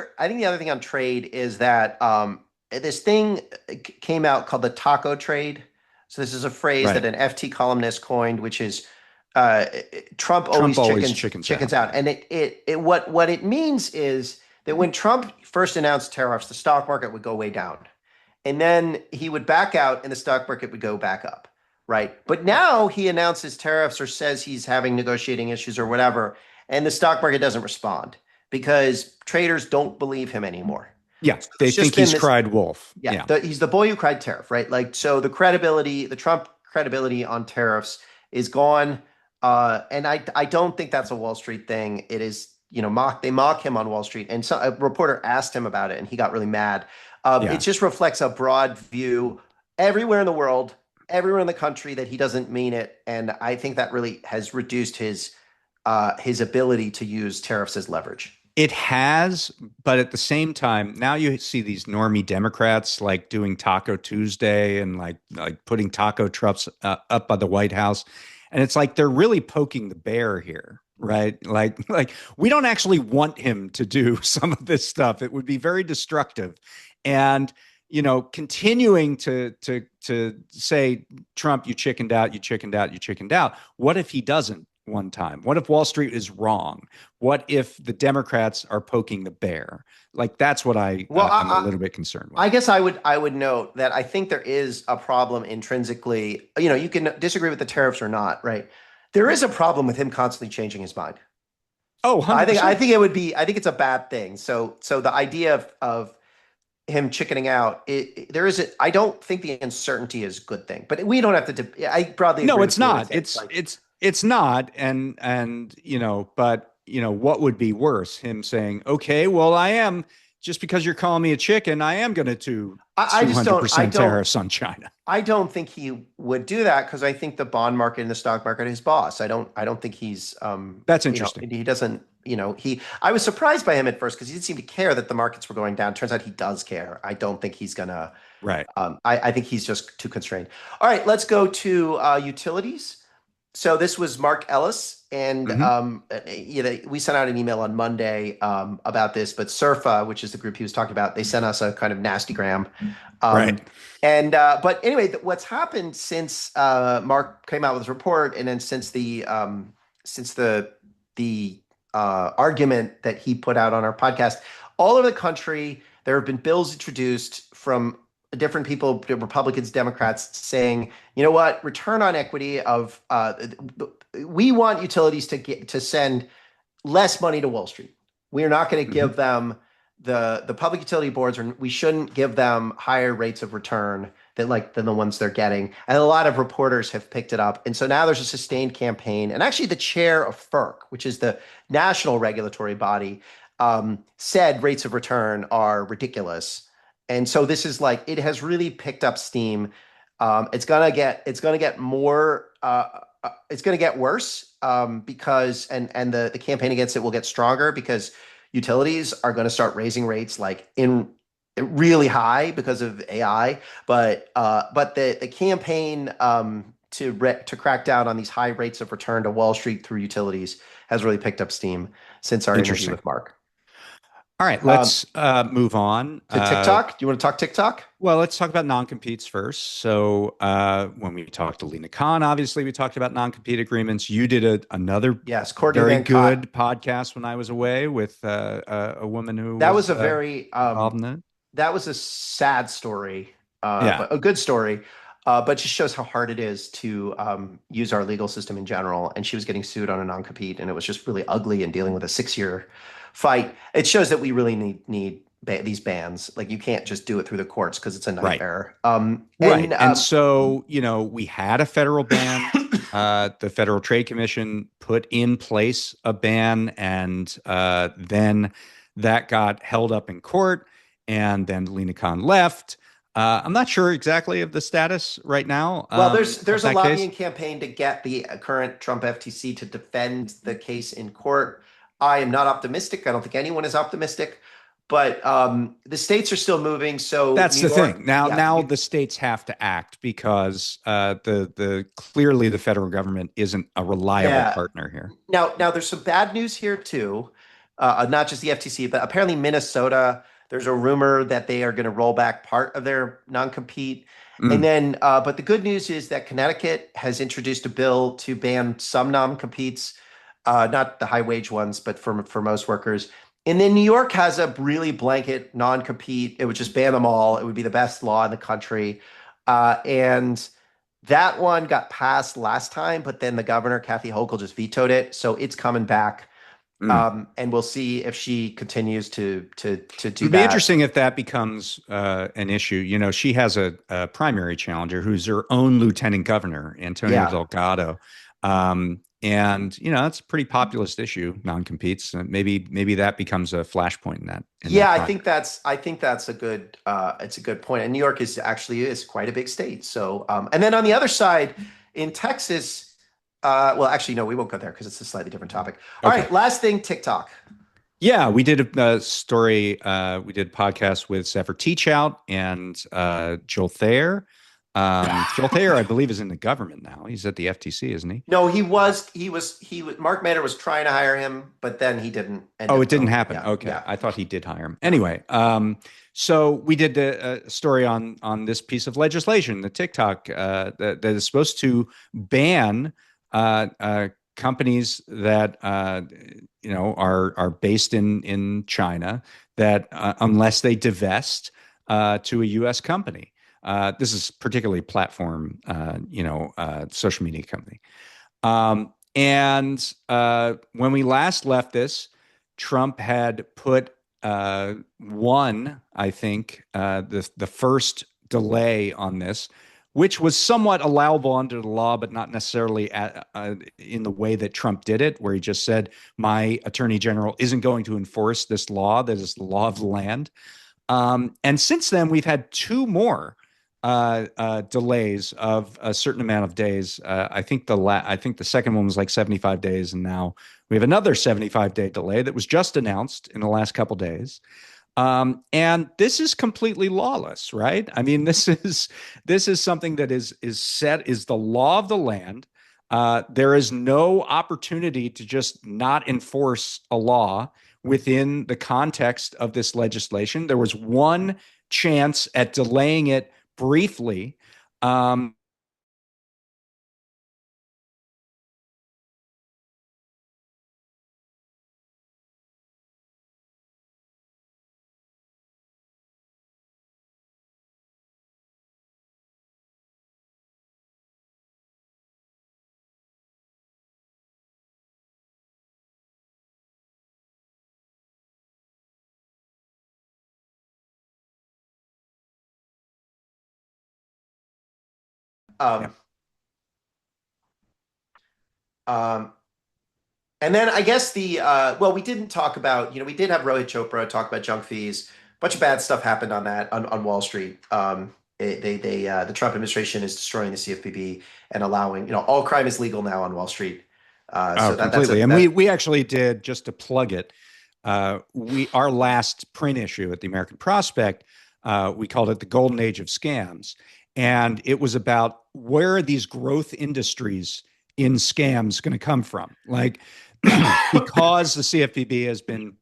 thing on trade is that this thing came out called the taco trade. So this is a phrase that Right. an FT columnist coined, which is uh, Trump Trump always always chickens chickens chickens out. out, and what it means is that when Trump first announced tariffs, the stock market would go way down, and then he would back out, and the stock market would go back up, right? But now he announces tariffs or says he's having negotiating issues or whatever, and the stock market doesn't respond because traders don't believe him anymore. Yeah, So they it's just think been he's this, cried wolf. yeah, Yeah. he's the boy who cried tariff, right? Like, so the Trump credibility on tariffs is gone. And I don't think that's a Wall Street thing. It is, they mock him on Wall Street. And so a reporter asked him about it and he got really mad. It Yeah. just reflects a broad view everywhere in the world, everywhere in the country that he doesn't mean it. And I think that really has reduced his ability to use tariffs as leverage. It has, but at the same time, now you see these normie Democrats like doing Taco Tuesday and like putting taco trucks up by the White House, and it's like they're really poking the bear here, right? Like we don't actually want him to do some of this stuff. It would be very destructive, and continuing to say, Trump, you chickened out, you chickened out, you chickened out. What if he doesn't one time? What if Wall Street is wrong? What if the Democrats are poking the bear? Like that's what Well, I'm a little bit concerned with. I guess I would note that I think there is a problem intrinsically. You can disagree with the tariffs or not, right? There is a problem with him constantly changing his mind. Oh, I think I 100%. think it would be I think it's a bad thing. So the idea of him chickening out, there is I don't think the uncertainty is a good thing. But we don't have to I broadly No, agree with it's you. not. It's not. And but what would be worse? Him saying, "Okay, well, I am just because you're calling me a chicken, I am going to do I just don't I 200% don't tariffs on China." I don't think he would do that because I think the bond market and the stock market is boss. I don't think he's That's interesting. he doesn't, I was surprised by him at first because he didn't seem to care that the markets were going down. Turns out he does care. I don't think he's gonna Right. I think he's just too constrained. All right, let's go to utilities. So this was Mark Ellis, and Hmm. we sent out an email on Monday about this, but Surfa, which is the group he was talking about, they sent us a kind of nasty gram. Right. Um, and but anyway, what's happened since Mark came out with his report, and then since the argument that he put out on our podcast, all over the country, there have been bills introduced from different people, Republicans, Democrats, saying, you know what, return on equity of we want utilities to send less money to Wall Street. We are not going to Hmm. give them the public utility boards, or we shouldn't give them higher rates of return than the ones they're getting. And a lot of reporters have picked it up. And so now there's a sustained campaign. And actually the chair of FERC, which is the national regulatory body, said rates of return are ridiculous. And so this is like, it has really picked up steam. It's gonna get more it's going to get worse because the campaign against it will get stronger because utilities are going to start raising rates like in really high because of AI. But the campaign to crack down on these high rates of return to Wall Street through utilities has really picked up steam since our interview Interesting. with Mark. All right, Um, let's move on. to TikTok. Do you want to talk TikTok? Well, let's talk about non-competes first. So, when we talked to Lena Khan, obviously we talked about non-compete agreements. You did another Yes, Courtney very Van Cott. good podcast when I was away with a woman who That was was a very involved in it. that was a sad story, Yeah, but a good story. But just shows how hard it is to use our legal system in general. And she was getting sued on a non-compete, and it was just really ugly and dealing with a 6 year fight. It shows that we really need these bans. Like you can't just do it through the courts because it's a right, nightmare. right. And so, we had a federal ban. The Federal Trade Commission put in place a ban, and then that got held up in court, and then Lena Khan left. I'm not sure exactly of the status right now Well, of there's a that case. lobbying campaign to get the current Trump FTC to defend the case in court. I am not optimistic. I don't think anyone is optimistic, but the states are still moving. So That's New the thing. York, Now, yeah, now the states have to act because the clearly the federal government isn't a reliable yeah. partner here. Now there's some bad news here too. Not just the FTC, but apparently Minnesota. There's a rumor that they are going to roll back part of their non-compete. And Mm, then, but the good news is that Connecticut has introduced a bill to ban some non-competes, not the high wage ones, but for most workers. And then New York has a really blanket non-compete. It would just ban them all. It would be the best law in the country. And that one got passed last time, but then the governor, Kathy Hochul, just vetoed it. So it's coming back. mm. And we'll see if she continues to do It'd be that. interesting if that becomes an issue. She has a primary challenger who's her own lieutenant governor, Antonio Yeah. Delgado. And it's a pretty populist issue, non-competes. Maybe that becomes a flashpoint in that Yeah, primary. I think that's a good it's a good point. And New York is quite a big state. So and then on the other side in Texas, well actually no, we won't go there because it's a slightly different topic. All Okay. right, last thing, TikTok. Yeah, we did a story. We did a podcast with Zephyr Teachout and Joel Thayer. Joel Thayer, I believe, is in the government now. He's at the FTC, isn't he? No, he was Mark Mader was trying to hire him, but then he didn't end Oh, up it didn't going. happen. Yeah, Okay, yeah. I thought he did hire him. Anyway, so we did a story on this piece of legislation, the TikTok, that is supposed to ban companies that are based in China that unless they divest to a U.S. company. This is particularly platform, social media company. And when we last left this, Trump had put I think, the first delay on this, which was somewhat allowable under the law, but not necessarily in the way that Trump did it, where he just said, my attorney general isn't going to enforce this law that is the law of the land. And since then, we've had two more delays of a certain amount of days. I think the second one was like 75 days, and now we have another 75-day delay that was just announced in the last couple of days. And this is completely lawless, right? I mean, this is something that is the law of the land. There is no opportunity to just not enforce a law within the context of this legislation. There was one chance at delaying it briefly. Um, yeah. Um, um, and then I guess well, we didn't talk about, we did have Rohit Chopra talk about junk fees. A bunch of bad stuff happened on that on Wall Street. The Trump administration is destroying the CFPB and allowing, all crime is legal now on Wall Street. Oh, So that's a completely. And we that we actually did, just to plug it. We Our last print issue at the American Prospect, we called it the Golden Age of Scams, and it was about where are these growth industries in scams going to come from? Like, because the CFPB has been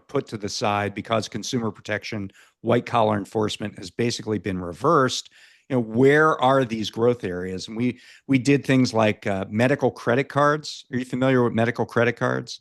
put to the side because consumer protection, white collar enforcement has basically been reversed. Where are these growth areas? And we did things like medical credit cards. Are you familiar with medical credit cards?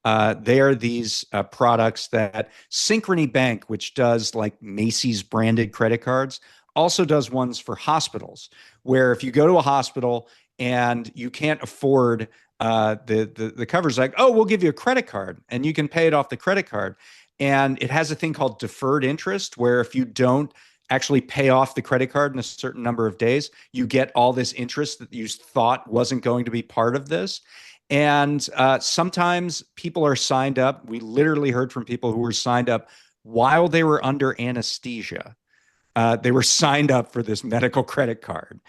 They are these products that Synchrony Bank, which does like Macy's branded credit cards, also does ones for hospitals, where if you go to a hospital and you can't afford the coverage, like, oh, we'll give you a credit card and you can pay it off the credit card. And it has a thing called deferred interest, where if you don't actually pay off the credit card in a certain number of days, you get all this interest that you thought wasn't going to be part of this. And sometimes people are signed up. We literally heard from people who were signed up while they were under anesthesia. They were signed up for this medical credit card.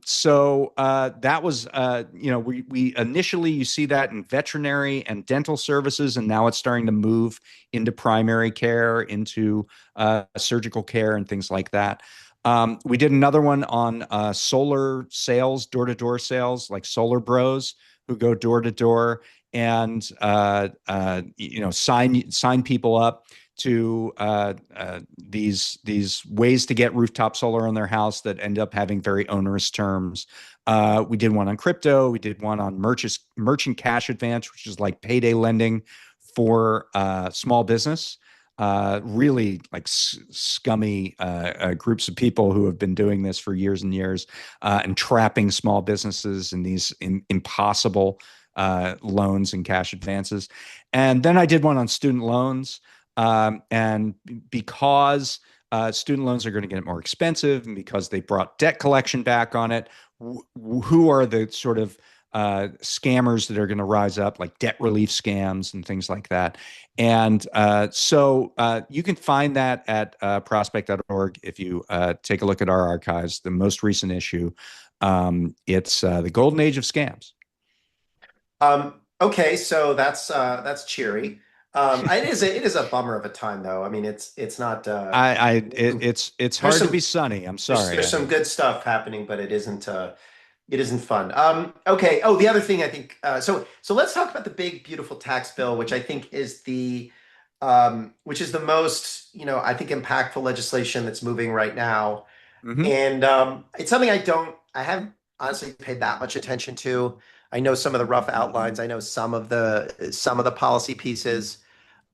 So that was, we initially, you see that in veterinary and dental services, and now it's starting to move into primary care, into surgical care and things like that. We did another one on solar sales, door-to-door sales, like Solar Bros, who go door to door and sign people up to these ways to get rooftop solar on their house that end up having very onerous terms. We did one on crypto. We did one on merchant cash advance, which is like payday lending for small business. Really like scummy groups of people who have been doing this for years and years and trapping small businesses in these impossible loans and cash advances. And then I did one on student loans. And because student loans are going to get more expensive, and because they brought debt collection back on it, who are the sort of scammers that are going to rise up, like debt relief scams and things like that. And so you can find that at prospect.org if you take a look at our archives, the most recent issue. It's the golden age of scams. Okay, so that's cheery. It is a bummer of a time though. I mean, it's not. It's There's hard to some be sunny. I'm there's sorry. there's some good stuff happening, but it isn't fun. Okay. Oh, the other thing I think. So let's talk about the big beautiful tax bill, which I think is which is the most I think impactful legislation that's moving right now. Hmm. And it's something I haven't honestly paid that much attention to. I know some of the rough outlines. I know some of the policy pieces,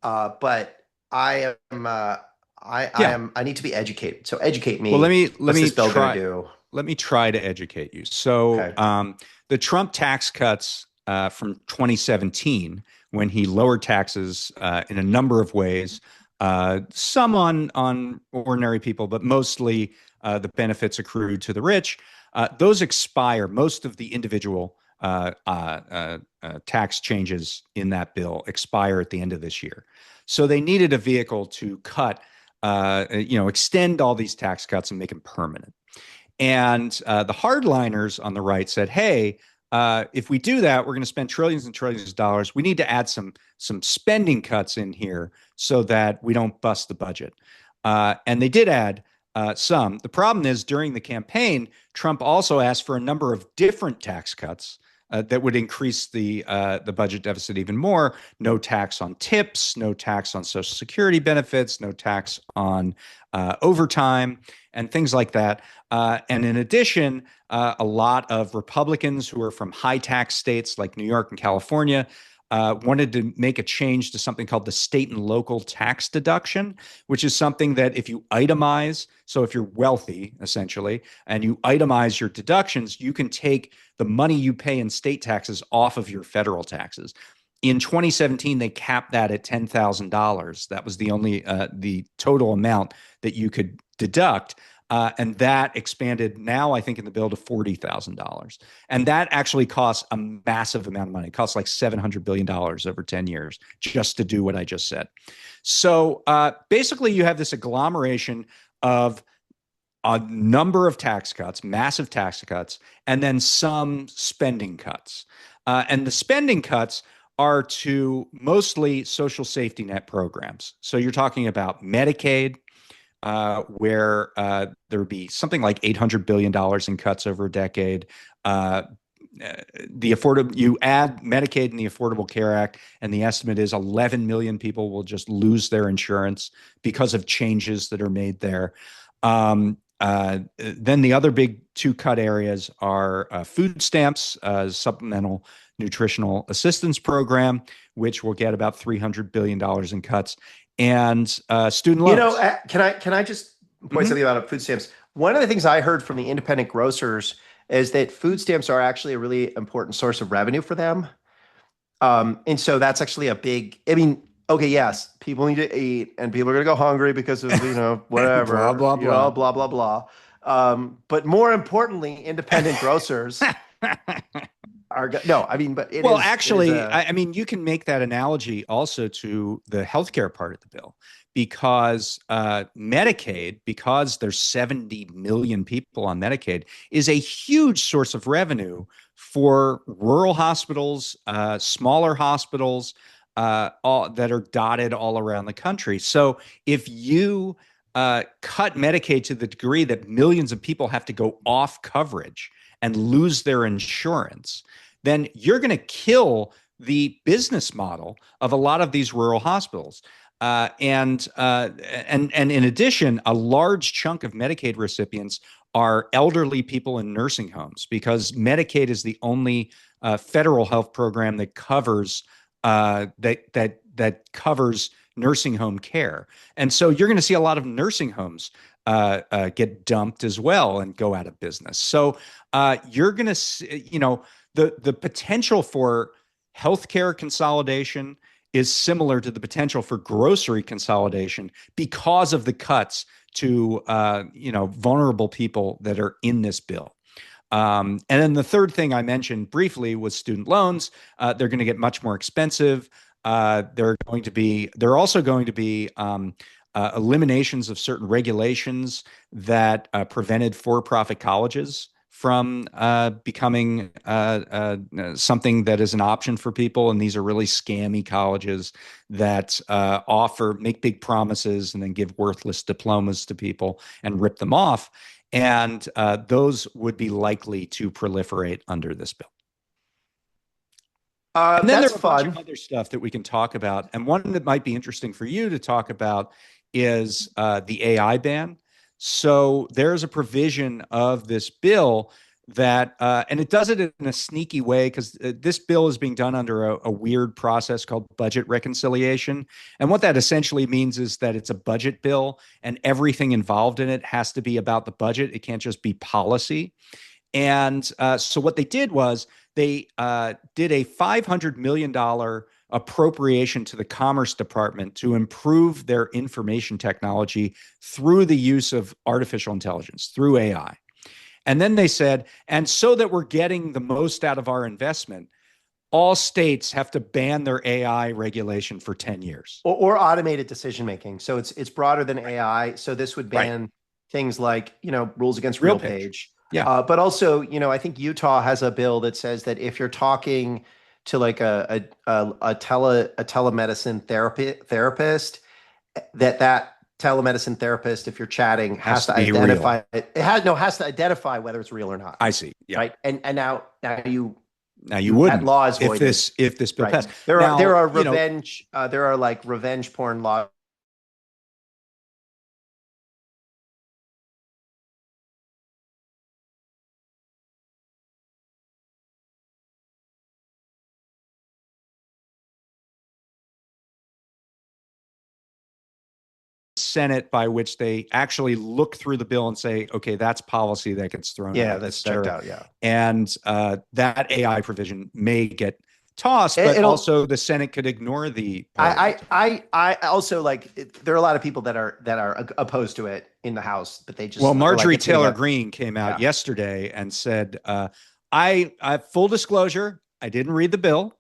but Yeah. I need to be educated. So educate Well, me. let What's me this bill going to try. do? Let me try to educate you. So, Okay. the Trump tax cuts from 2017, when he lowered taxes in a number of ways, some on ordinary people, but mostly the benefits accrued to the rich. Those expire. Most of the individual tax changes in that bill expire at the end of this year. So they needed a vehicle to extend all these tax cuts and make them permanent. And the hardliners on the right said, "Hey, if we do that, we're going to spend trillions and trillions of dollars. We need to add some spending cuts in here so that we don't bust the budget." And they did add some. The problem is, during the campaign, Trump also asked for a number of different tax cuts that would increase the budget deficit even more. No tax on tips, no tax on Social Security benefits, no tax on overtime, and things like that. And in addition, a lot of Republicans who are from high tax states like New York and California wanted to make a change to something called the state and local tax deduction, which is something that if you itemize, so if you're wealthy, essentially, and you itemize your deductions, you can take the money you pay in state taxes off of your federal taxes. In 2017, they capped that at $10,000. That was the total amount that you could deduct. And that expanded now, I think, in the bill to $40,000. And that actually costs a massive amount of money. It costs like $700 billion over 10 years just to do what I just said. So basically, you have this agglomeration of a number of tax cuts, massive tax cuts, and then some spending cuts. And the spending cuts are to mostly social safety net programs. So you're talking about Medicaid, where there would be something like $800 billion in cuts over a decade. the affordable, you add Medicaid and the Affordable Care Act, and the estimate is 11 million people will just lose their insurance because of changes that are made there. Then the other big two cut areas are food stamps, supplemental nutritional assistance program, which will get about $300 billion in cuts, and student loans. Can I just point something about food stamps? One of the things I heard from the independent grocers is that food stamps are actually a really important source of revenue for them. And so that's actually a big, I mean, okay, yes, people need to eat and people are going to go hungry because of, whatever, blah, blah, blah. blah, blah, blah. But more importantly, independent grocers no, I mean, but well, actually, I mean, you can make that analogy also to the healthcare part of the bill, because Medicaid, because there's 70 million people on Medicaid, is a huge source of revenue for rural hospitals, smaller hospitals that are dotted all around the country. So if you cut Medicaid to the degree that millions of people have to go off coverage and lose their insurance, then you're going to kill the business model of a lot of these rural hospitals. And in addition, a large chunk of Medicaid recipients are elderly people in nursing homes, because Medicaid is the only federal health program that covers that covers nursing home care. And so you're going to see a lot of nursing homes get dumped as well and go out of business. So you're going to see, the potential for healthcare consolidation is similar to the potential for grocery consolidation because of the cuts to vulnerable people that are in this bill. And then the third thing I mentioned briefly was student loans. They're going to get much more expensive. There are also going to be eliminations of certain regulations that prevented for-profit colleges from becoming something that is an option for people. And these are really scammy colleges that make big promises and then give worthless diplomas to people and rip them off. And those would be likely to proliferate under this bill. And then there's a bunch of other stuff that we can talk about. And one that might be interesting for you to talk about is the AI ban. So there's a provision of this bill that, and it does it in a sneaky way, because this bill is being done under a weird process called budget reconciliation. And what that essentially means is that it's a budget bill and everything involved in it has to be about the budget. It can't just be policy. And so what they did was they did a $500 million appropriation to the Commerce Department to improve their information technology through the use of artificial intelligence, through AI. And then they said, and so that we're getting the most out of our investment, all states have to ban their AI regulation for 10 years. Or automated decision-making. So it's broader than AI. So this would ban things like, rules against RealPage. Yeah. But also, I think Utah has a bill that says that if you're talking to like a telemedicine therapist, that telemedicine therapist, if you're chatting, has to identify it. Has to identify whether it's real or not. I see. Yeah. Right. And now you wouldn't. That law is voided. If this bill passed. There are revenge porn laws. Senate by which they actually look through the bill and say, okay, that's policy that gets thrown out. Yeah, that's checked out. Yeah. And that AI provision may get tossed, but also the Senate could ignore the. I also there are a lot of people that are opposed to it in the House, but they just. Well, Marjorie Taylor Greene came out yesterday and said, I full disclosure, I didn't read the bill.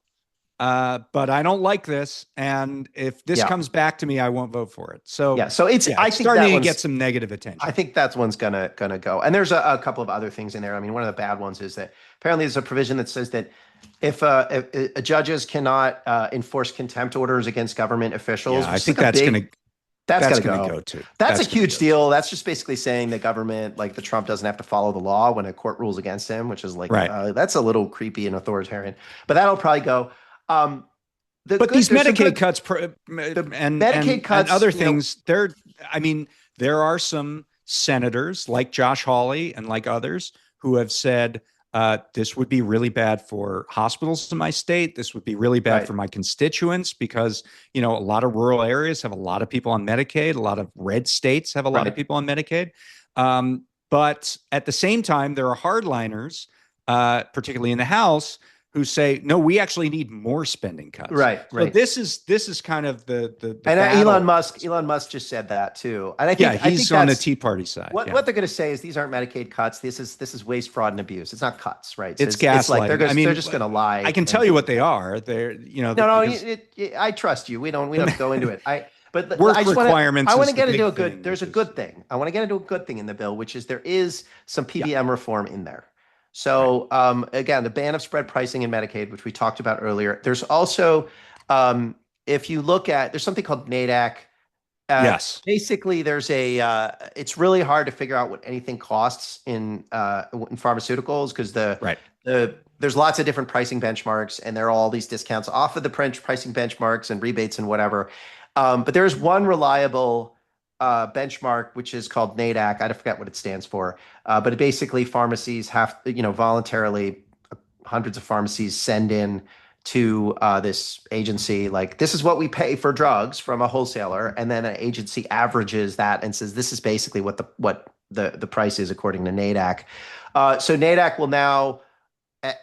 But I don't like this, and if this comes back to me, I won't vote for it. So I think starting to get some negative attention. I think that one's gonna go. And there's a couple of other things in there. I mean, one of the bad ones is that apparently there's a provision that says that if judges cannot enforce contempt orders against government officials, I think that's going to That's got That's to going to go. go to. That's a That's going to huge go to. deal. That's just basically saying the government, like the Trump, doesn't have to follow the law when a court rules against him, which is like Right. that's a little creepy and authoritarian. But that'll probably go. Um, But these there's some Medicaid good. cuts The and Medicaid and cuts, other things, I mean, there are some senators like Josh Hawley and like others who have said this would be really bad for hospitals in my state. This would be really bad right, for my constituents because, a lot of rural areas have a lot of people on Medicaid. A lot of red states have a lot of right, people on Medicaid. But at the same time, there are hardliners, particularly in the House, who say, no, we actually need more spending cuts. right, So right. this is kind of the And battle. Elon Musk just said that too. And Yeah, I think he's on the that's Tea Party side. what Yeah. they're going to say is these aren't Medicaid cuts. This is waste, fraud, and abuse. It's not cuts, right? So It's it's like gaslighting. I they're mean, just going to I lie can tell and you what they are. They're, no, no. because I trust you. We don't have to the go into it. But I work just want to. I requirements want to is the get into big a good. thing, There's which a is, good thing. I want to get into a good thing in the bill, which is there is some yeah, PBM reform in there. right. So again, the ban of spread pricing in Medicaid, which we talked about earlier. There's also, if you look at, there's something called NADAC. Yes. Basically, it's really hard to figure out what anything costs in pharmaceuticals because Right. there's lots of different pricing benchmarks and there are all these discounts off of the pricing benchmarks and rebates and whatever. But there's one reliable benchmark which is called NADAC. I forget what it stands for, but basically pharmacies have voluntarily hundreds of pharmacies send in to this agency like this is what we pay for drugs from a wholesaler, and then an agency averages that and says this is basically what the price is according to NADAC. So NADAC will now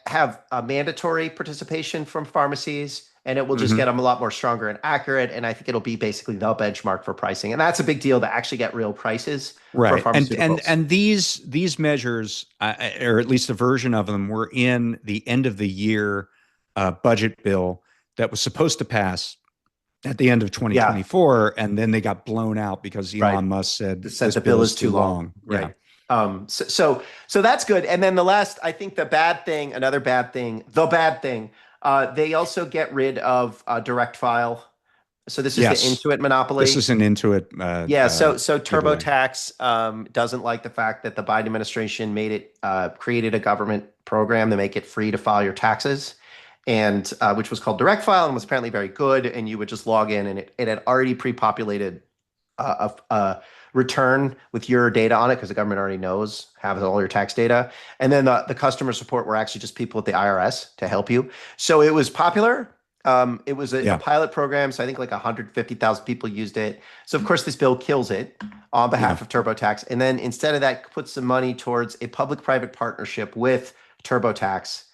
have a mandatory participation from pharmacies, and it will just get Hmm. them a lot more stronger and accurate. And I think it'll be basically the benchmark for pricing, and that's a big deal to actually get real prices for Right. pharmaceuticals. And these measures, or at least a version of them, were in the end of the year budget bill that was supposed to pass at the end of Yeah, 2024, and then they got blown out because right. Elon Musk said Said this the bill bill is is too too long. long. Yeah. Right. So that's good. And then the last, I think another bad thing, they also get rid of direct file. So this is the Yes. Intuit This monopoly. is an Intuit Yeah, so giveaway. TurboTax doesn't like the fact that the Biden administration created a government program to make it free to file your taxes, and which was called Direct File and was apparently very good. And you would just log in, and it had already pre-populated a return with your data on it because the government already has all your tax data. And then the customer support were actually just people at the IRS to help you. So it was popular. It was a Yeah. pilot program, so I think like 150,000 people used it. So of course this bill kills it on Yeah. behalf of TurboTax, and then instead of that, puts some money towards a public-private partnership with TurboTax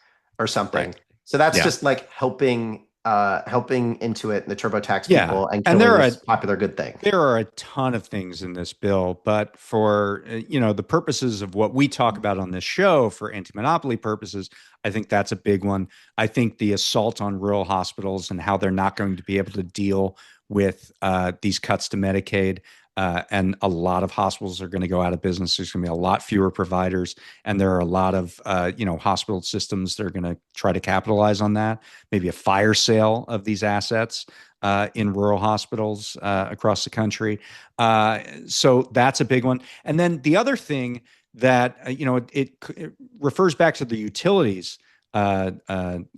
or something. Right. So that's Yeah. just like helping Intuit and the TurboTax Yeah. people and And killing this popular good thing. there are a ton of things in this bill, but for the purposes of what we talk about on this show, for anti-monopoly purposes, I think that's a big one. I think the assault on rural hospitals and how they're not going to be able to deal with these cuts to Medicaid, and a lot of hospitals are going to go out of business. There's going to be a lot fewer providers, and there are a lot of hospital systems that are going to try to capitalize on that. Maybe a fire sale of these assets in rural hospitals across the country. So that's a big one. And then the other thing that it refers back to the utilities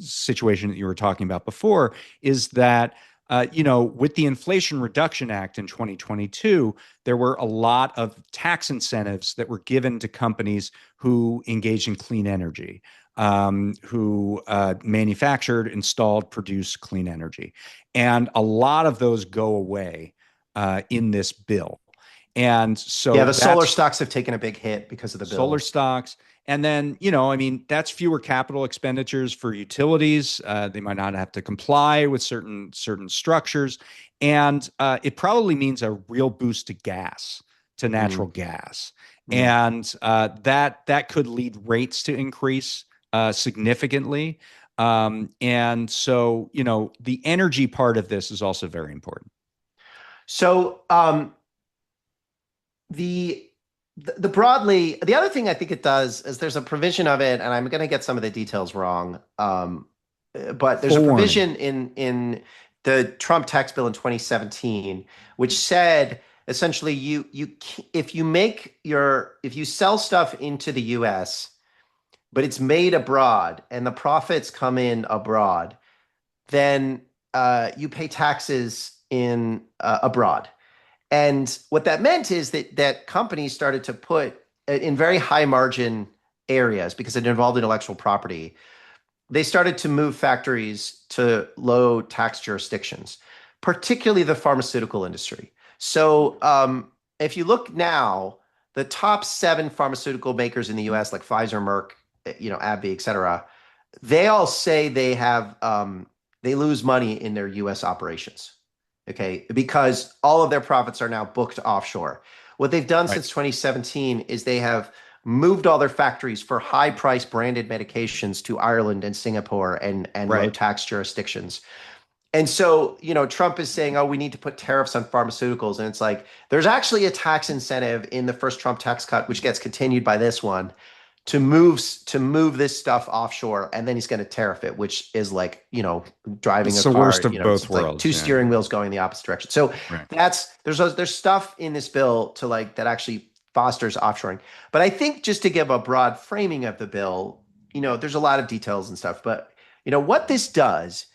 situation that you were talking about before is that. With the Inflation Reduction Act in 2022, there were a lot of tax incentives that were given to companies who engage in clean energy, who manufactured, installed, produced clean energy. And a lot of those go away in this bill. And Yeah, so the solar that's stocks have taken a big hit because of the solar bill. stocks. And then, I mean, that's fewer capital expenditures for utilities. They might not have to comply with certain structures, and it probably means a real boost to gas, to natural Mm, gas, mm. and that could lead rates to increase significantly. And so, the energy part of this is also very important. So the the other thing I think it does is there's a provision of it, and I'm going to get some of the details wrong. But there's a Full warning. provision in the Trump tax bill in 2017, which said essentially if you if you sell stuff into the US, but it's made abroad and the profits come in abroad, then you pay taxes in abroad. And what that meant is that companies started to put in very high margin areas because it involved intellectual property. They started to move factories to low tax jurisdictions, particularly the pharmaceutical industry. So if you look now, the top seven pharmaceutical makers in the U.S., like Pfizer, Merck, AbbVie, et cetera, they all say they lose money in their U.S. operations. Okay, because all of their profits are now booked offshore. What they've done Right. since 2017 is they have moved all their factories for high price branded medications to Ireland and Singapore and low Right. tax jurisdictions. And so, Trump is saying, oh, we need to put tariffs on pharmaceuticals. And it's like, there's actually a tax incentive in the first Trump tax cut, which gets continued by this one, to move this stuff offshore, and then he's going to tariff it, which is like driving It's a the worst car. of It's both like worlds. two Yeah. steering wheels going the opposite direction. So Right. there's stuff in this bill to like that actually fosters offshoring. But I think just to give a broad framing of the bill, there's a lot of details and stuff. But what this does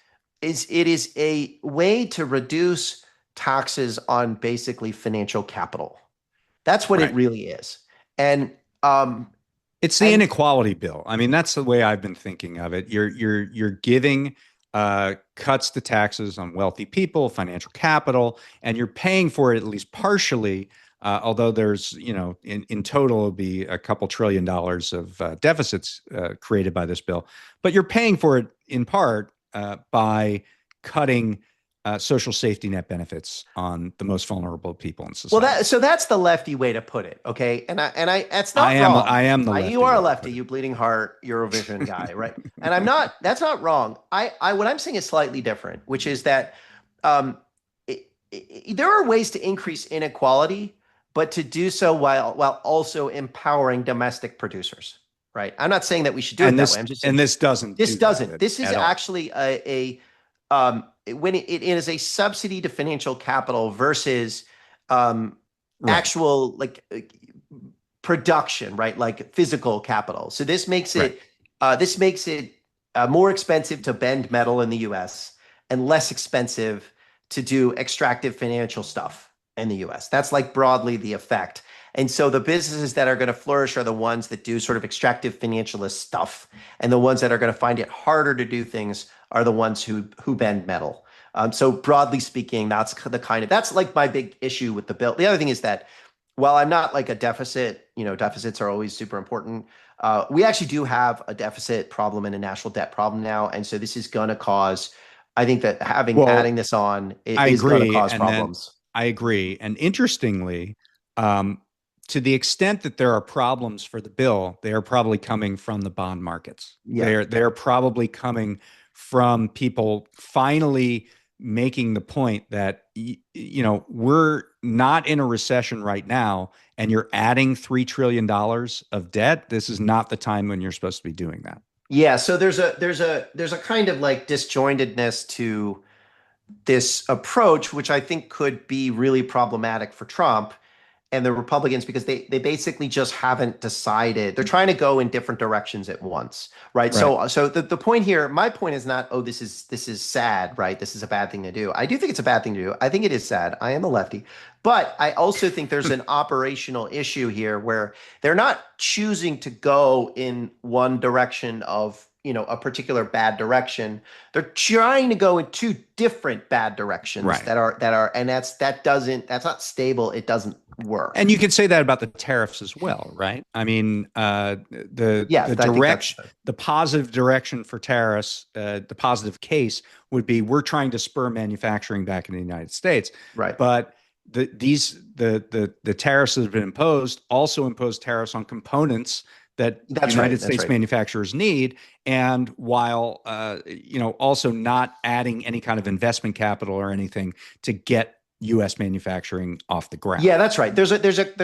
is it is a way to reduce taxes on basically financial capital. That's what it Right. really is. And um, It's the and inequality bill. I mean, that's the way I've been thinking of it. You're giving cuts to taxes on wealthy people, financial capital, and you're paying for it at least partially. Although there's, in total, it'll be a couple $1 trillion of deficits created by this bill, but you're paying for it in part by cutting social safety net benefits on the most vulnerable people in well, society. that's the lefty way to put it, okay? And I that's I not am wrong. I am the You lefty are a way to lefty, put it. you bleeding heart Eurovision guy, right? And I'm not. That's not wrong. I what I'm saying is slightly different, which is that um, there are ways to increase inequality, but to do so while also empowering domestic producers, right? I'm not saying that we should do it And that way. this I'm just saying and this doesn't this do that doesn't. This is at all. actually when it is a subsidy to financial capital versus um, Right. actual like production, right? Like physical capital. So Right. this makes it more expensive to bend metal in the U.S. and less expensive to do extractive financial stuff in the U.S. That's like broadly the effect. And so the businesses that are going to flourish are the ones that do sort of extractive financialist stuff, and the ones that are going to find it harder to do things are the ones who bend metal. So broadly speaking, that's like my big issue with the bill. The other thing is that while I'm not like a deficit, deficits are always super important. We actually do have a deficit problem and a national debt problem now, and so this is going to cause. I think that adding Well, this on I is going to agree. cause And then problems. I agree. And interestingly, um, to the extent that there are problems for the bill, they are probably coming from the bond markets. Yeah. They're probably coming from people finally making the point that we're not in a recession right now, and you're adding $3 trillion of debt. This is not the time when you're supposed to be doing that. Yeah, so there's a kind of like disjointedness to this approach, which I think could be really problematic for Trump and the Republicans because they basically just haven't decided. They're trying to go in different directions at once, right? Right. So the point here, my point is not, oh, this is sad, right? This is a bad thing to do. I do think it's a bad thing to do. I think it is sad. I am a lefty. But I also think there's an operational issue here where they're not choosing to go in one direction of a particular bad direction. They're trying to go in two different bad directions Right. that are and that's not stable. It doesn't And work. you could say that about the tariffs as well, right? I mean, the Yes, I think that's direction, the positive direction for tariffs, the positive case would be we're trying to spur manufacturing back in the United States, right. but the tariffs that have been imposed also impose tariffs on components that That's United right. That's States right. manufacturers need, and while also not adding any kind of investment capital or anything to get U.S. manufacturing off the Yeah, ground. that's right. There's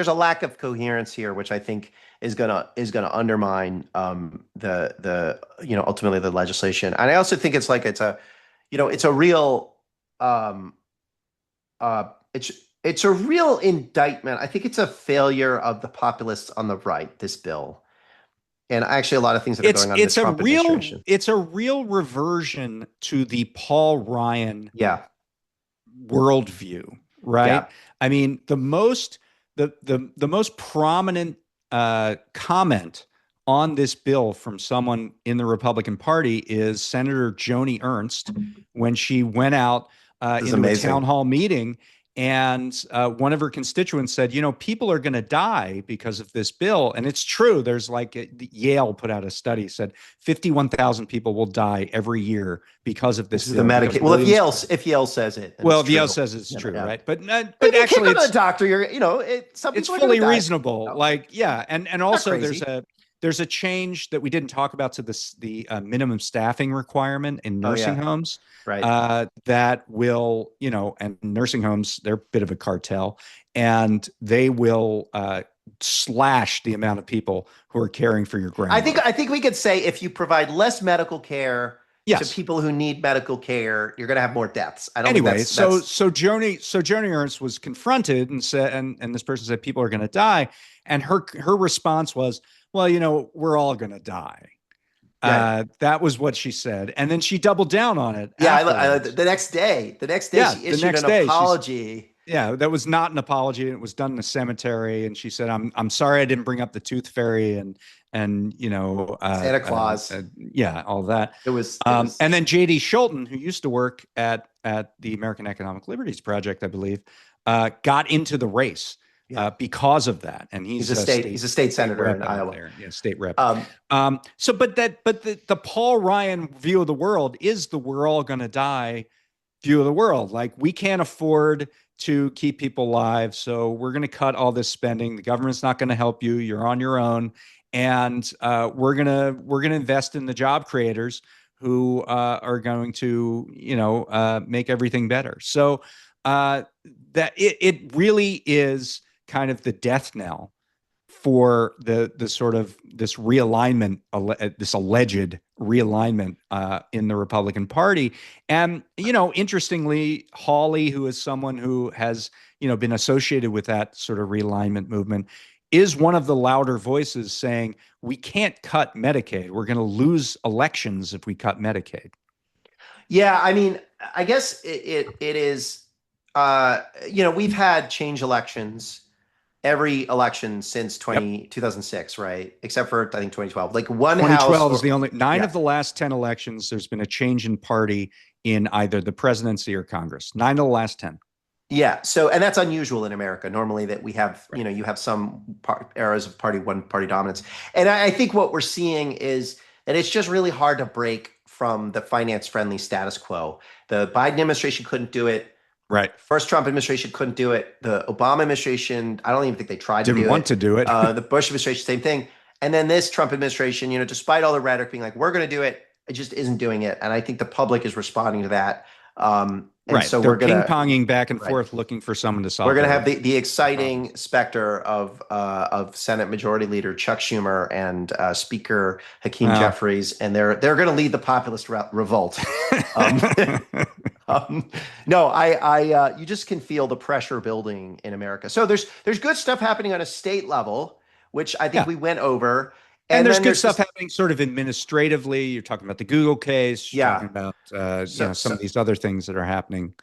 a lack of coherence here, which I think is gonna undermine the ultimately the legislation. And I also think it's like it's a real um, uh, it's it's a real indictment. I think it's a failure of the populists on the right, this bill, and actually a lot of things that are going on in the Trump administration. It's a real reversion to the Paul Ryan Yeah, worldview, right? yeah. I mean, the most prominent comment on this bill from someone in the Republican Party is Senator Joni Ernst when she went out This is into a town amazing. hall meeting. And one of her constituents said, you know, people are going to die because of this bill. And it's true. There's like Yale put out a study said 51,000 people will die every year because of this This is the bill. Because Medicaid. Well, Williams, if Yale says it, then it's well, if Yale true. says it's Yeah, true, yeah. right? But if But you can't actually, go to the doctor, some it's people are going to fully die. reasonable. No, Like, yeah, and not also crazy. there's a change that we didn't talk about to the minimum staffing requirement in Oh nursing yeah, homes. right. That will, you know, and nursing homes, they're a bit of a cartel, and they will slash the amount of people who are caring for your grandmother. I think we could say if you provide less medical care to Yes. people who need medical care, you're going to have more deaths. I don't think Anyway, that's so Joni Ernst was confronted and said, and this person said people are going to die, and her response was, well, you know, we're all going to die. right. That was what she said, and then she doubled down on it Yeah, afterwards. the next day Yeah, she the issued next an day she's apology. yeah, that was not an apology. It was done in a cemetery, and she said, I'm sorry I didn't bring up the tooth fairy and you know Santa Claus. yeah, all that. It was And then J.D. Schulten, who used to work at the American Economic Liberties Project, I believe, got into the race yeah. because of that, and he's a He's a state state senator rep in out Iowa. there, yeah, state rep. Um, So, but the Paul Ryan view of the world is the we're all going to die view of the world. Like we can't afford to keep people alive, so we're going to cut all this spending. The government's not going to help you. You're on your own, and we're gonna invest in the job creators who are going to make everything better. So uh, that it really is kind of the death knell for the sort of this realignment, this alleged realignment in the Republican Party. And you know, interestingly, Hawley, who is someone who has been associated with that sort of realignment movement, is one of the louder voices saying we can't cut Medicaid. We're going to lose elections if we cut Medicaid. yeah, I mean, I guess it is. We've had change elections every election since Yep. 2006, right? Except for I think 2012. Like one house 2012 is or the only nine yeah. of the last 10 elections. There's been a change in party in either the presidency or Congress. Nine of the last 10. Yeah. So, and that's unusual in America. Normally that we have, Right. you have some eras of one party dominance. And I think what we're seeing is that it's just really hard to break from the finance friendly status quo. The Biden administration couldn't do it. Right. First Trump administration couldn't do it. The Obama administration, I don't even think they tried to Didn't do want it. to do it. The Bush administration, same thing. And then this Trump administration, despite all the rhetoric being like, we're going to do it, it just isn't doing it. And I think the public is responding to that. And Right. so They're we're going ping to, ponging back and right. forth looking for someone to We're solve going to have the their exciting problems. specter of Senate Majority Leader Chuck Schumer and Speaker Hakeem Well, Jeffries, and they're going to lead the populist revolt. Um, no, you just can feel the pressure building in America. So there's good stuff happening on a state level, which I think yeah. we went over, And and there's then good there's stuff this, happening sort of administratively. You're talking about the Google case. You're yeah. talking about So some so of these other things that are happening.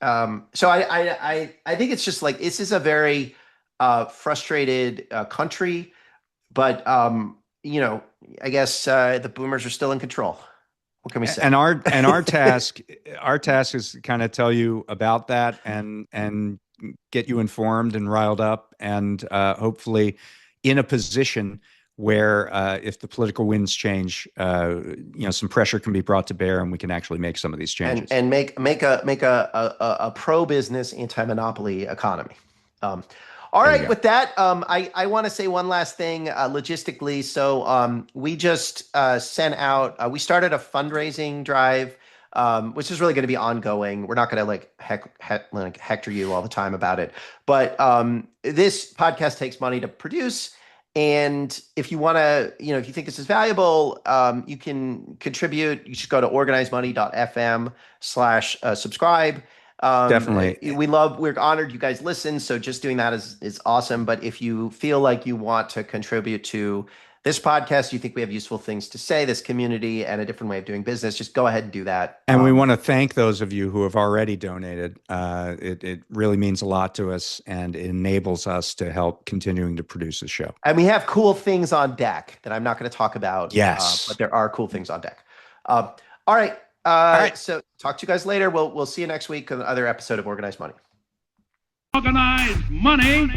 I think it's just like this is a very frustrated country, but I guess the boomers are still in control. What can we say? And our task is to kind of tell you about that and get you informed and riled up and hopefully in a position where if the political winds change, some pressure can be brought to bear and we can actually make some of these changes. And make a pro business anti monopoly economy. Um, all There you right, go. with that, I want to say one last thing logistically. So we just sent out, we started a fundraising drive, which is really going to be ongoing. We're not going to like hector you all the time about it, but this podcast takes money to produce. And if you want to, if you think this is valuable, you can contribute. You should go to organizemoney.fm/subscribe. Definitely. We're honored you guys listen. So just doing that is awesome. But if you feel like you want to contribute to this podcast, you think we have useful things to say, this community, and a different way of doing business, just go ahead and do that. And we want to thank those of you who have already donated. It really means a lot to us, and it enables us to help continuing to produce the show. And we have cool things on deck that I'm not going to talk about. Yes. But there are cool things on deck. All right. So talk to you guys later. We'll see you next week on another episode of Organized Money. Organized Money.